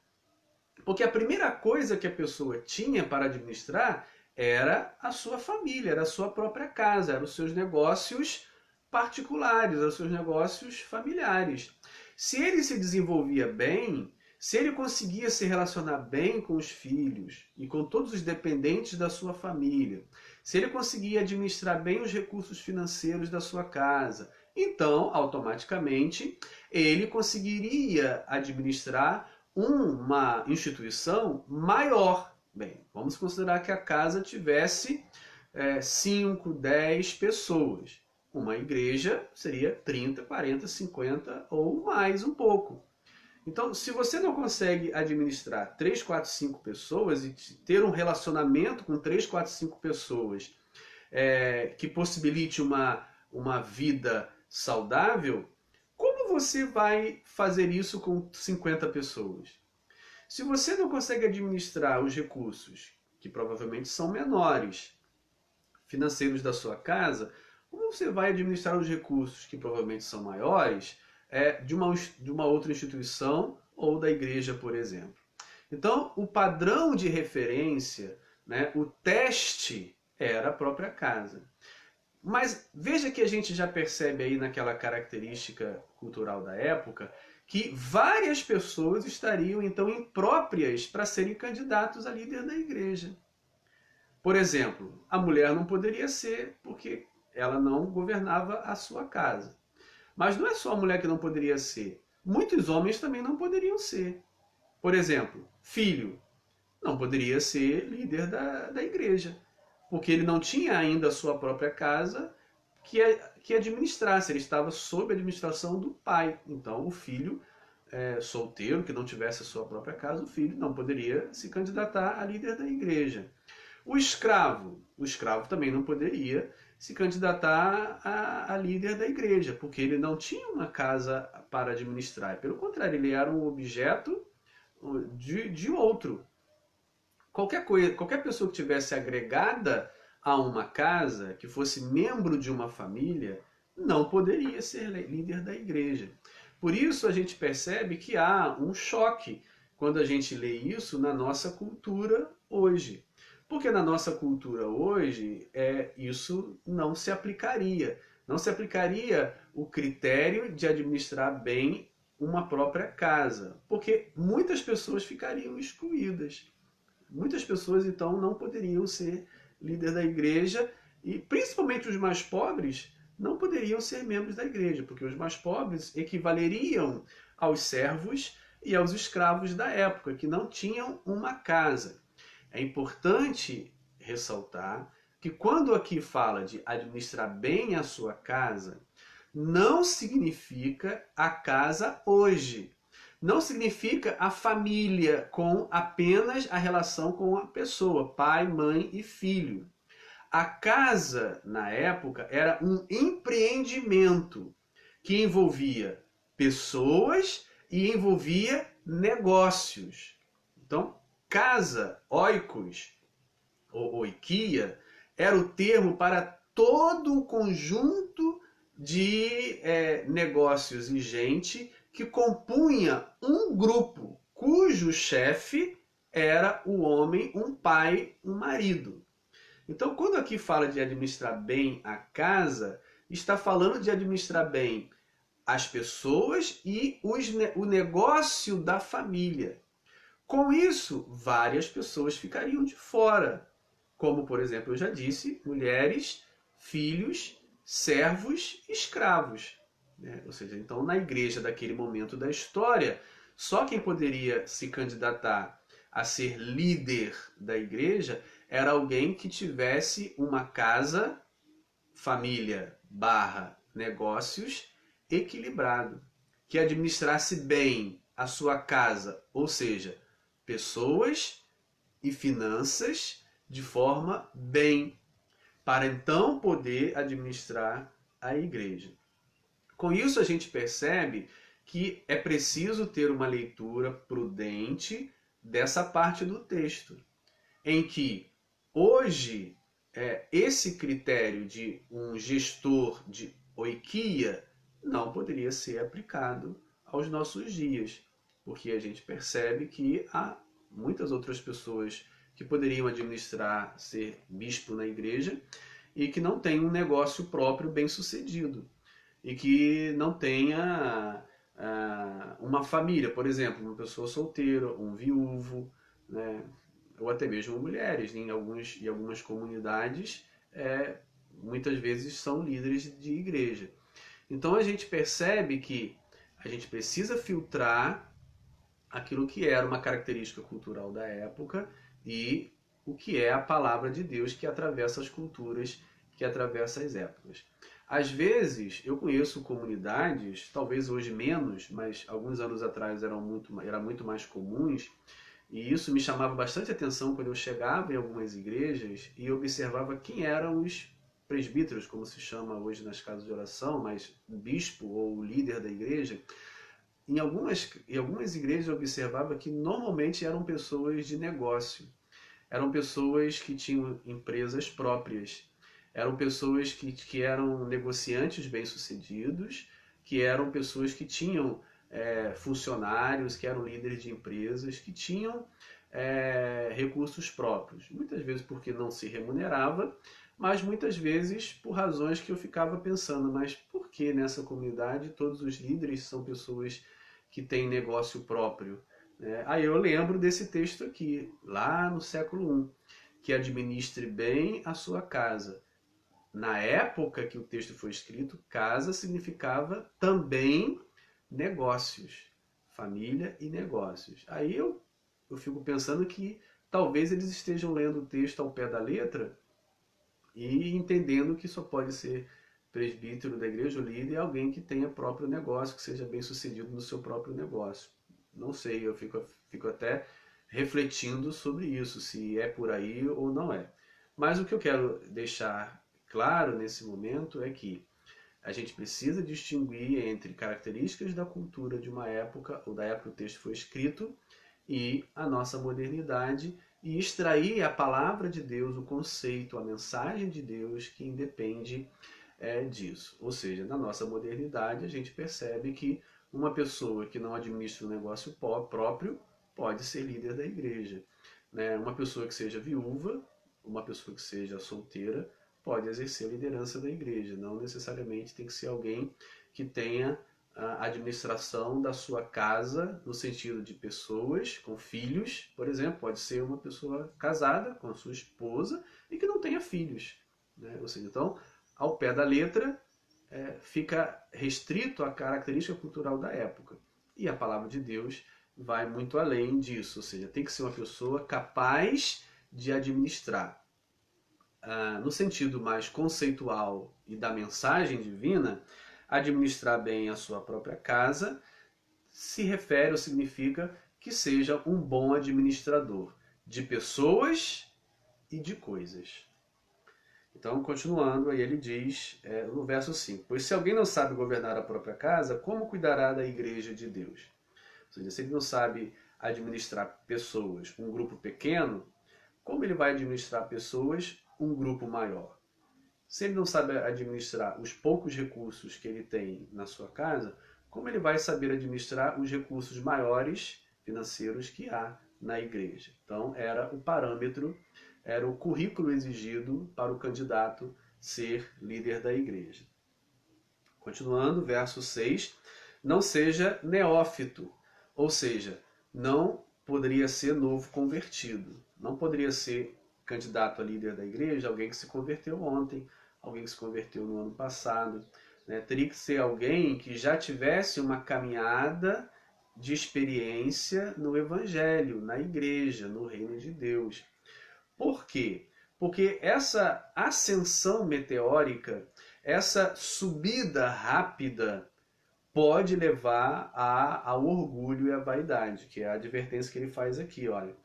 Porque a primeira coisa que a pessoa tinha para administrar era a sua família, era a sua própria casa, eram os seus negócios particulares, eram os seus negócios familiares. Se ele se desenvolvia bem, se ele conseguia se relacionar bem com os filhos e com todos os dependentes da sua família, se ele conseguia administrar bem os recursos financeiros da sua casa, então, automaticamente, ele conseguiria administrar uma instituição maior. Bem, vamos considerar que a casa tivesse 5, 10 pessoas. Uma igreja seria 30, 40, 50 ou mais um pouco. Então, se você não consegue administrar 3, 4, 5 pessoas e ter um relacionamento com 3, 4, 5 pessoas que possibilite uma vida saudável, como você vai fazer isso com 50 pessoas? Se você não consegue administrar os recursos, que provavelmente são menores, financeiros da sua casa, como você vai administrar os recursos, que provavelmente são maiores, de uma outra instituição ou da igreja, por exemplo? Então, o padrão de referência, né, o teste, era a própria casa. Mas veja que a gente já percebe aí naquela característica cultural da época que várias pessoas estariam então impróprias para serem candidatos a líder da igreja. Por exemplo, a mulher não poderia ser porque ela não governava a sua casa. Mas não é só a mulher que não poderia ser. Muitos homens também não poderiam ser. Por exemplo, filho não poderia ser líder da igreja. porque ele não tinha ainda a sua própria casa que administrasse, ele estava sob a administração do pai. Então o filho solteiro, que não tivesse a sua própria casa, o filho não poderia se candidatar a líder da igreja. O escravo também não poderia se candidatar a líder da igreja, porque ele não tinha uma casa para administrar. Pelo contrário, ele era um objeto de outro. Qualquer pessoa que tivesse agregada a uma casa, que fosse membro de uma família, não poderia ser líder da igreja. Por isso a gente percebe que há um choque quando a gente lê isso na nossa cultura hoje. Porque na nossa cultura hoje, isso não se aplicaria. Não se aplicaria o critério de administrar bem uma própria casa. Porque muitas pessoas ficariam excluídas. Muitas pessoas, então, não poderiam ser líder da igreja e, principalmente os mais pobres, não poderiam ser membros da igreja, porque os mais pobres equivaleriam aos servos e aos escravos da época, que não tinham uma casa. É importante ressaltar que quando aqui fala de administrar bem a sua casa, não significa a casa hoje. Não significa a família com apenas a relação com a pessoa, pai, mãe e filho. A casa, na época, era um empreendimento que envolvia pessoas e envolvia negócios. Então, casa, oikos, ou oikia, era o termo para todo o conjunto de negócios e gente que compunha um grupo cujo chefe era o homem, um pai, um marido. Então, quando aqui fala de administrar bem a casa, está falando de administrar bem as pessoas e o negócio da família. Com isso, várias pessoas ficariam de fora, como, por exemplo, eu já disse, mulheres, filhos, servos, escravos. Ou seja, então na igreja daquele momento da história, só quem poderia se candidatar a ser líder da igreja era alguém que tivesse uma casa, família barra negócios equilibrado, que administrasse bem a sua casa, ou seja, pessoas e finanças de forma bem, para então poder administrar a igreja. Com isso a gente percebe que é preciso ter uma leitura prudente dessa parte do texto, em que hoje esse critério de um gestor de oikia não poderia ser aplicado aos nossos dias, porque a gente percebe que há muitas outras pessoas que poderiam administrar, ser bispo na igreja e que não têm um negócio próprio bem sucedido e que não tenha uma família, por exemplo, uma pessoa solteira, um viúvo, né? Ou até mesmo mulheres, em algumas comunidades, muitas vezes são líderes de igreja. Então a gente percebe que a gente precisa filtrar aquilo que era uma característica cultural da época e o que é a palavra de Deus que atravessa as culturas, que atravessa as épocas. Às vezes, eu conheço comunidades, talvez hoje menos, mas alguns anos atrás eram muito mais comuns, e isso me chamava bastante atenção quando eu chegava em algumas igrejas e observava quem eram os presbíteros, como se chama hoje nas casas de oração, mas bispo ou líder da igreja. Em algumas igrejas eu observava que normalmente eram pessoas de negócio, eram pessoas que tinham empresas próprias, eram pessoas que eram negociantes bem-sucedidos, que eram pessoas que tinham funcionários, que eram líderes de empresas, que tinham recursos próprios. Muitas vezes porque não se remunerava, mas muitas vezes por razões que eu ficava pensando, mas por que nessa comunidade todos os líderes são pessoas que têm negócio próprio? Aí eu lembro desse texto aqui, lá no século I, que administre bem a sua casa. Na época que o texto foi escrito, casa significava também negócios, família e negócios. Aí eu fico pensando que talvez eles estejam lendo o texto ao pé da letra E entendendo que só pode ser presbítero da igreja ou líder alguém que tenha próprio negócio, que seja bem sucedido no seu próprio negócio. Não sei, eu fico até refletindo sobre isso, se é por aí ou não é. Mas o que eu quero deixar claro nesse momento é que a gente precisa distinguir entre características da cultura de uma época, ou da época que o texto foi escrito, e a nossa modernidade, e extrair a palavra de Deus, o conceito, a mensagem de Deus que independe disso. Ou seja, na nossa modernidade a gente percebe que uma pessoa que não administra um negócio próprio pode ser líder da igreja. Né? Uma pessoa que seja viúva, uma pessoa que seja solteira, pode exercer a liderança da igreja. Não necessariamente tem que ser alguém que tenha a administração da sua casa, no sentido de pessoas com filhos, por exemplo, pode ser uma pessoa casada com a sua esposa e que não tenha filhos. Né? Ou seja, então, ao pé da letra, fica restrito à característica cultural da época. E a palavra de Deus vai muito além disso, ou seja, tem que ser uma pessoa capaz de administrar. No sentido mais conceitual e da mensagem divina, administrar bem a sua própria casa se refere ou significa que seja um bom administrador de pessoas e de coisas. Então, continuando, aí ele diz no verso 5: Pois se alguém não sabe governar a própria casa, como cuidará da igreja de Deus? Ou seja, se ele não sabe administrar pessoas, um grupo pequeno, como ele vai administrar pessoas, um grupo maior? Se ele não sabe administrar os poucos recursos que ele tem na sua casa, como ele vai saber administrar os recursos maiores financeiros que há na igreja? Então, era o parâmetro, era o currículo exigido para o candidato ser líder da igreja. Continuando, verso 6, não seja neófito, ou seja, não poderia ser novo convertido, não poderia ser candidato a líder da igreja alguém que se converteu ontem, alguém que se converteu no ano passado. Né? Teria que ser alguém que já tivesse uma caminhada de experiência no evangelho, na igreja, no reino de Deus. Por quê? Porque essa ascensão meteórica, essa subida rápida, pode levar ao orgulho e à vaidade, que é a advertência que ele faz aqui. Olha,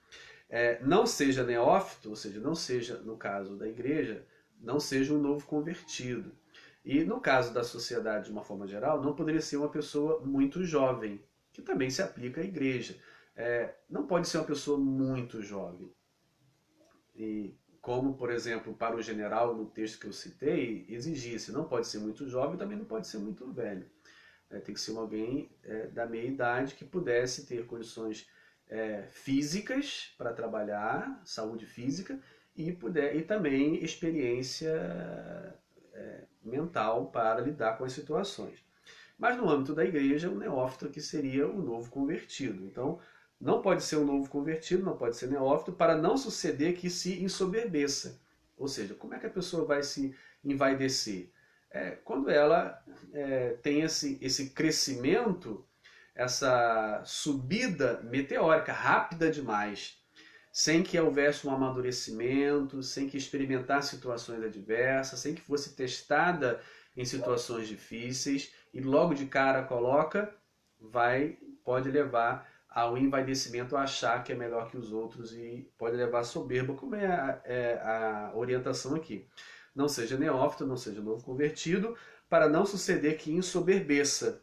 não seja neófito, ou seja, não seja, no caso da igreja, não seja um novo convertido. E no caso da sociedade, de uma forma geral, não poderia ser uma pessoa muito jovem, que também se aplica à igreja. Não pode ser uma pessoa muito jovem. E como, por exemplo, para o general, no texto que eu citei, exigisse, não pode ser muito jovem, também não pode ser muito velho. Tem que ser alguém da meia idade que pudesse ter condições físicas para trabalhar, saúde física, e também experiência mental para lidar com as situações. Mas no âmbito da igreja, o neófito aqui seria o novo convertido. Então, não pode ser um novo convertido, não pode ser neófito, para não suceder que se ensoberbeça. Ou seja, como é que a pessoa vai se envaidecer? Quando ela tem esse crescimento, essa subida meteórica, rápida demais, sem que houvesse um amadurecimento, sem que experimentasse situações adversas, sem que fosse testada em situações difíceis, e logo de cara coloca, pode levar ao envaidecimento, a achar que é melhor que os outros, e pode levar à soberba, como é a orientação aqui. Não seja neófito, não seja novo convertido, para não suceder que ensoberbeça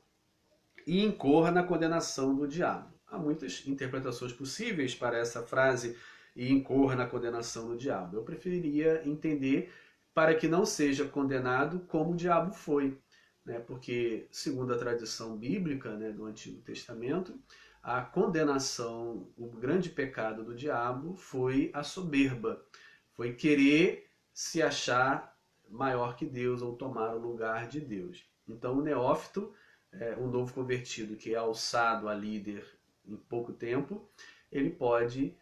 e incorra na condenação do diabo. Há muitas interpretações possíveis para essa frase, e incorra na condenação do diabo. Eu preferiria entender para que não seja condenado como o diabo foi. Né? Porque, segundo a tradição bíblica, né, do Antigo Testamento, a condenação, o grande pecado do diabo foi a soberba, foi querer se achar maior que Deus ou tomar o lugar de Deus. Então o neófito, um novo convertido que é alçado a líder em pouco tempo, ele pode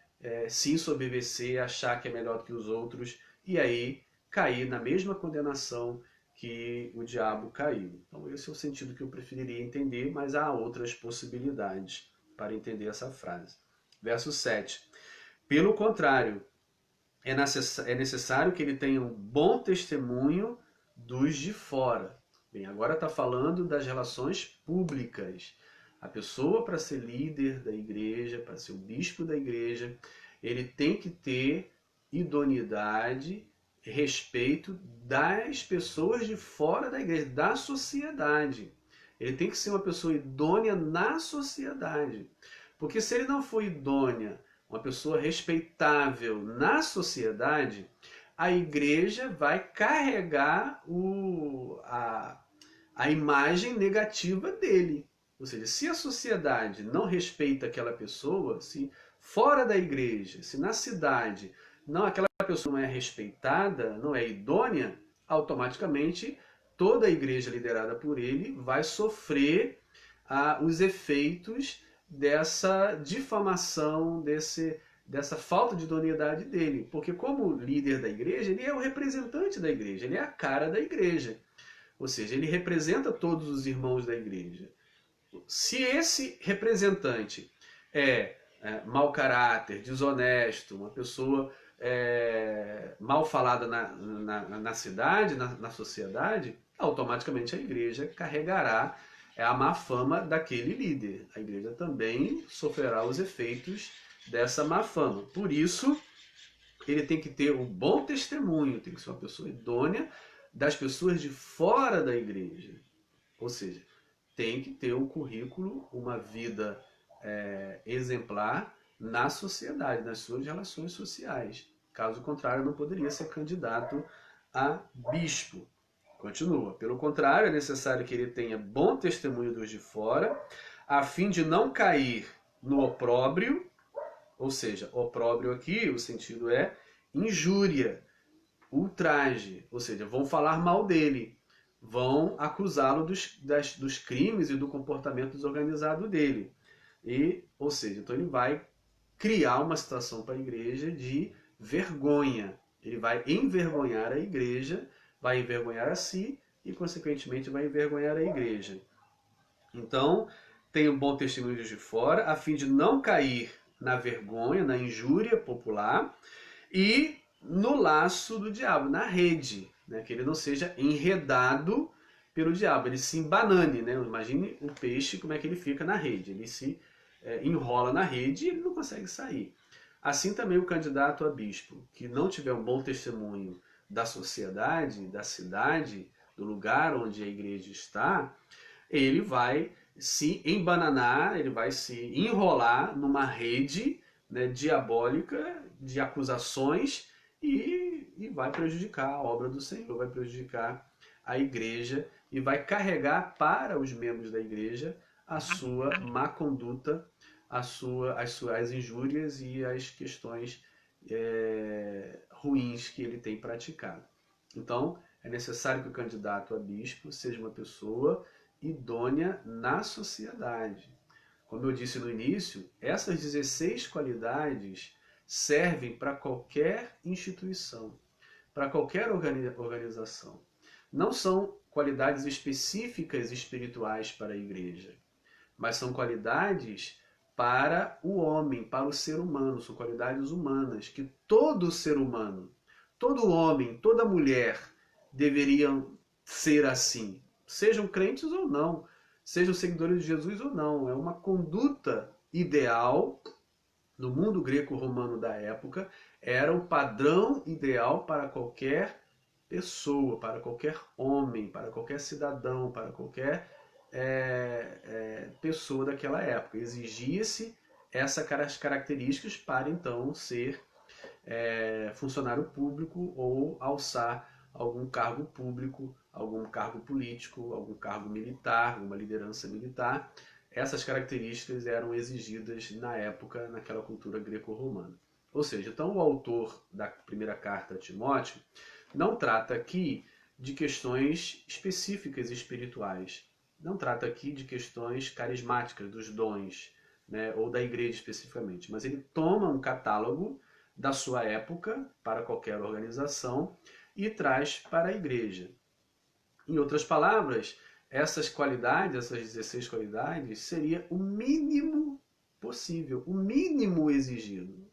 se ensoberbecer, achar que é melhor que os outros e aí cair na mesma condenação que o diabo caiu. Então esse é o sentido que eu preferiria entender, mas há outras possibilidades para entender essa frase. Verso 7. Pelo contrário, é necessário que ele tenha um bom testemunho dos de fora. Bem, agora está falando das relações públicas. A pessoa, para ser líder da igreja, para ser o bispo da igreja, ele tem que ter idoneidade, respeito das pessoas de fora da igreja, da sociedade. Ele tem que ser uma pessoa idônea na sociedade. Porque se ele não for idônea, uma pessoa respeitável na sociedade, a igreja vai carregar a imagem negativa dele. Ou seja, se a sociedade não respeita aquela pessoa, se fora da igreja, se na cidade aquela pessoa não é respeitada, não é idônea, automaticamente toda a igreja liderada por ele vai sofrer os efeitos dessa difamação, dessa falta de idoneidade dele. Porque como líder da igreja, ele é o representante da igreja, ele é a cara da igreja. Ou seja, ele representa todos os irmãos da igreja. Se esse representante é mau caráter, desonesto, uma pessoa mal falada na cidade, na sociedade, automaticamente a igreja carregará a má fama daquele líder. A igreja também sofrerá os efeitos dessa má fama. Por isso, ele tem que ter um bom testemunho, tem que ser uma pessoa idônea das pessoas de fora da igreja. Ou seja, tem que ter um currículo, uma vida exemplar na sociedade, nas suas relações sociais. Caso contrário, não poderia ser candidato a bispo. Continua. Pelo contrário, é necessário que ele tenha bom testemunho dos de fora, a fim de não cair no opróbrio, ou seja, opróbrio aqui, o sentido é injúria, ultraje, ou seja, vão falar mal dele, vão acusá-lo dos crimes e do comportamento desorganizado dele. Ou seja, então ele vai criar uma situação para a igreja de vergonha. Ele vai envergonhar a igreja, vai envergonhar a si e, consequentemente, vai envergonhar a igreja. Então, tem um bom testemunho de fora, a fim de não cair na vergonha, na injúria popular e no laço do diabo, na rede, né? Que ele não seja enredado pelo diabo, ele se embanane, né? Imagine o peixe, como é que ele fica na rede, ele se enrola na rede e ele não consegue sair. Assim também o candidato a bispo, que não tiver um bom testemunho da sociedade, da cidade, do lugar onde a igreja está, ele vai se embananar, ele vai se enrolar numa rede, né, diabólica de acusações e vai prejudicar a obra do Senhor, vai prejudicar a igreja e vai carregar para os membros da igreja a sua má conduta, as injúrias e as questões ruins que ele tem praticado. Então, é necessário que o candidato a bispo seja uma pessoa idônea na sociedade. Como eu disse no início, essas 16 qualidades servem para qualquer instituição, para qualquer organização. Não são qualidades específicas espirituais para a igreja, mas são qualidades para o homem, para o ser humano, são qualidades humanas, que todo ser humano, todo homem, toda mulher deveriam ser assim, sejam crentes ou não, sejam seguidores de Jesus ou não. É uma conduta ideal no mundo greco-romano da época, era o padrão ideal para qualquer pessoa, para qualquer homem, para qualquer cidadão, para qualquer pessoa daquela época. Exigia-se essas características para então ser funcionário público ou alçar algum cargo público, algum cargo político, algum cargo militar, uma liderança militar. Essas características eram exigidas na época, naquela cultura greco-romana. Ou seja, então o autor da primeira carta a Timóteo não trata aqui de questões específicas espirituais, não trata aqui de questões carismáticas, dos dons, né, ou da igreja especificamente, mas ele toma um catálogo da sua época para qualquer organização e traz para a igreja. Em outras palavras, essas qualidades, essas 16 qualidades, seria o mínimo possível, o mínimo exigido.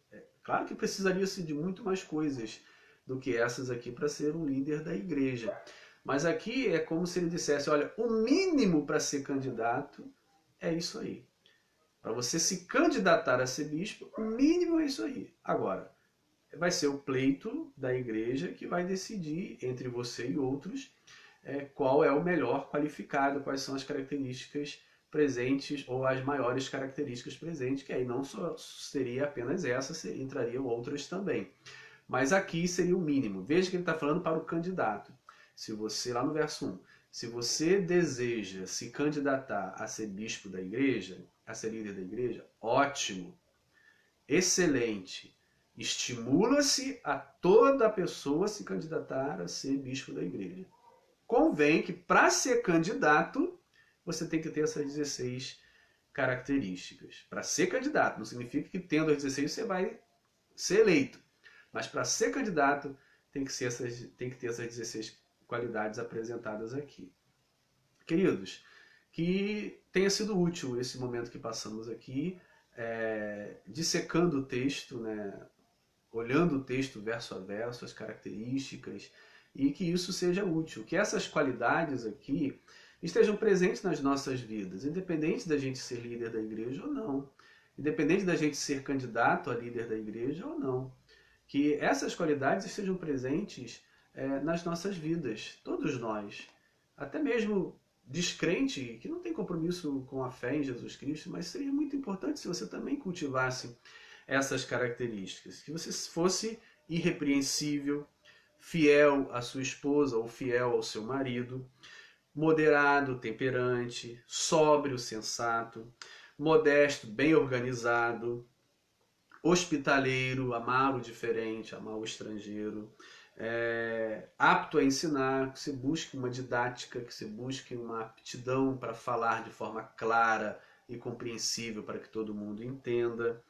Claro que precisaria-se de muito mais coisas do que essas aqui para ser um líder da igreja. Mas aqui é como se ele dissesse, olha, o mínimo para ser candidato é isso aí. Para você se candidatar a ser bispo, o mínimo é isso aí. Agora, vai ser o pleito da igreja que vai decidir entre você e outros qual é o melhor qualificado, quais são as características presentes ou as maiores características presentes, que aí não só seria apenas essa, entrariam outras também. Mas aqui seria o mínimo. Veja que ele está falando para o candidato. Se você, lá no verso 1, se você deseja se candidatar a ser bispo da igreja, a ser líder da igreja, ótimo, excelente. Estimula-se a toda pessoa se candidatar a ser bispo da igreja. Convém que para ser candidato, você tem que ter essas 16 características. Para ser candidato, não significa que tendo as 16 você vai ser eleito. Mas para ser candidato, tem que ter essas 16 qualidades apresentadas aqui. Queridos, que tenha sido útil esse momento que passamos aqui, dissecando o texto, né, olhando o texto verso a verso, as características, e que isso seja útil, que essas qualidades aqui estejam presentes nas nossas vidas, independente da gente ser líder da igreja ou não, independente da gente ser candidato a líder da igreja ou não, que essas qualidades estejam presentes nas nossas vidas, todos nós, até mesmo descrente, que não tem compromisso com a fé em Jesus Cristo, mas seria muito importante se você também cultivasse essas características, que você fosse irrepreensível, fiel à sua esposa ou fiel ao seu marido, moderado, temperante, sóbrio, sensato, modesto, bem organizado, hospitaleiro, amar o diferente, amar o estrangeiro, apto a ensinar, que você busque uma didática, que você busque uma aptidão para falar de forma clara e compreensível para que todo mundo entenda,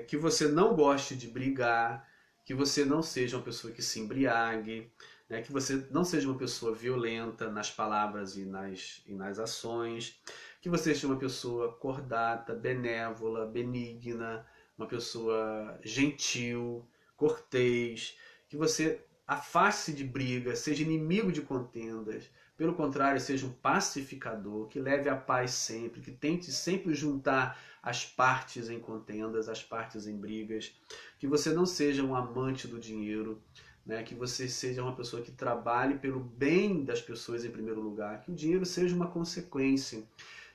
que você não goste de brigar, que você não seja uma pessoa que se embriague, né, que você não seja uma pessoa violenta nas palavras e nas ações, que você seja uma pessoa cordata, benévola, benigna, uma pessoa gentil, cortês, que você afaste de briga, seja inimigo de contendas, pelo contrário, seja um pacificador, que leve a paz sempre, que tente sempre juntar as partes em contendas, as partes em brigas, que você não seja um amante do dinheiro, né? Que você seja uma pessoa que trabalhe pelo bem das pessoas em primeiro lugar, que o dinheiro seja uma consequência,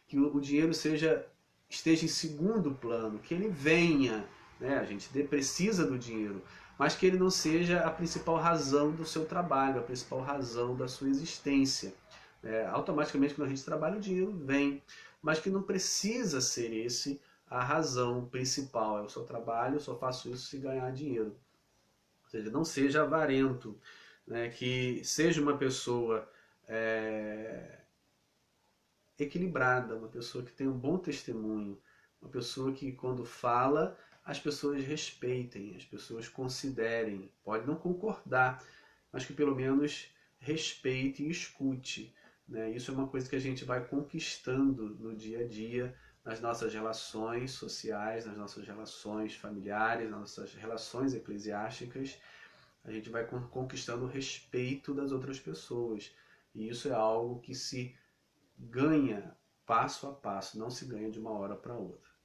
que o dinheiro esteja em segundo plano, que ele venha, né? A gente precisa do dinheiro, mas que ele não seja a principal razão do seu trabalho, a principal razão da sua existência. Automaticamente, quando a gente trabalha, o dinheiro vem, mas que não precisa ser esse a razão principal. É o seu trabalho, eu só faço isso se ganhar dinheiro. Ou seja, não seja avarento, né? Que seja uma pessoa equilibrada, uma pessoa que tem um bom testemunho, uma pessoa que quando fala as pessoas respeitem, as pessoas considerem, pode não concordar, mas que pelo menos respeite e escute, né? Isso é uma coisa que a gente vai conquistando no dia a dia, nas nossas relações sociais, nas nossas relações familiares, nas nossas relações eclesiásticas, a gente vai conquistando o respeito das outras pessoas. E isso é algo que se ganha passo a passo, não se ganha de uma hora para outra.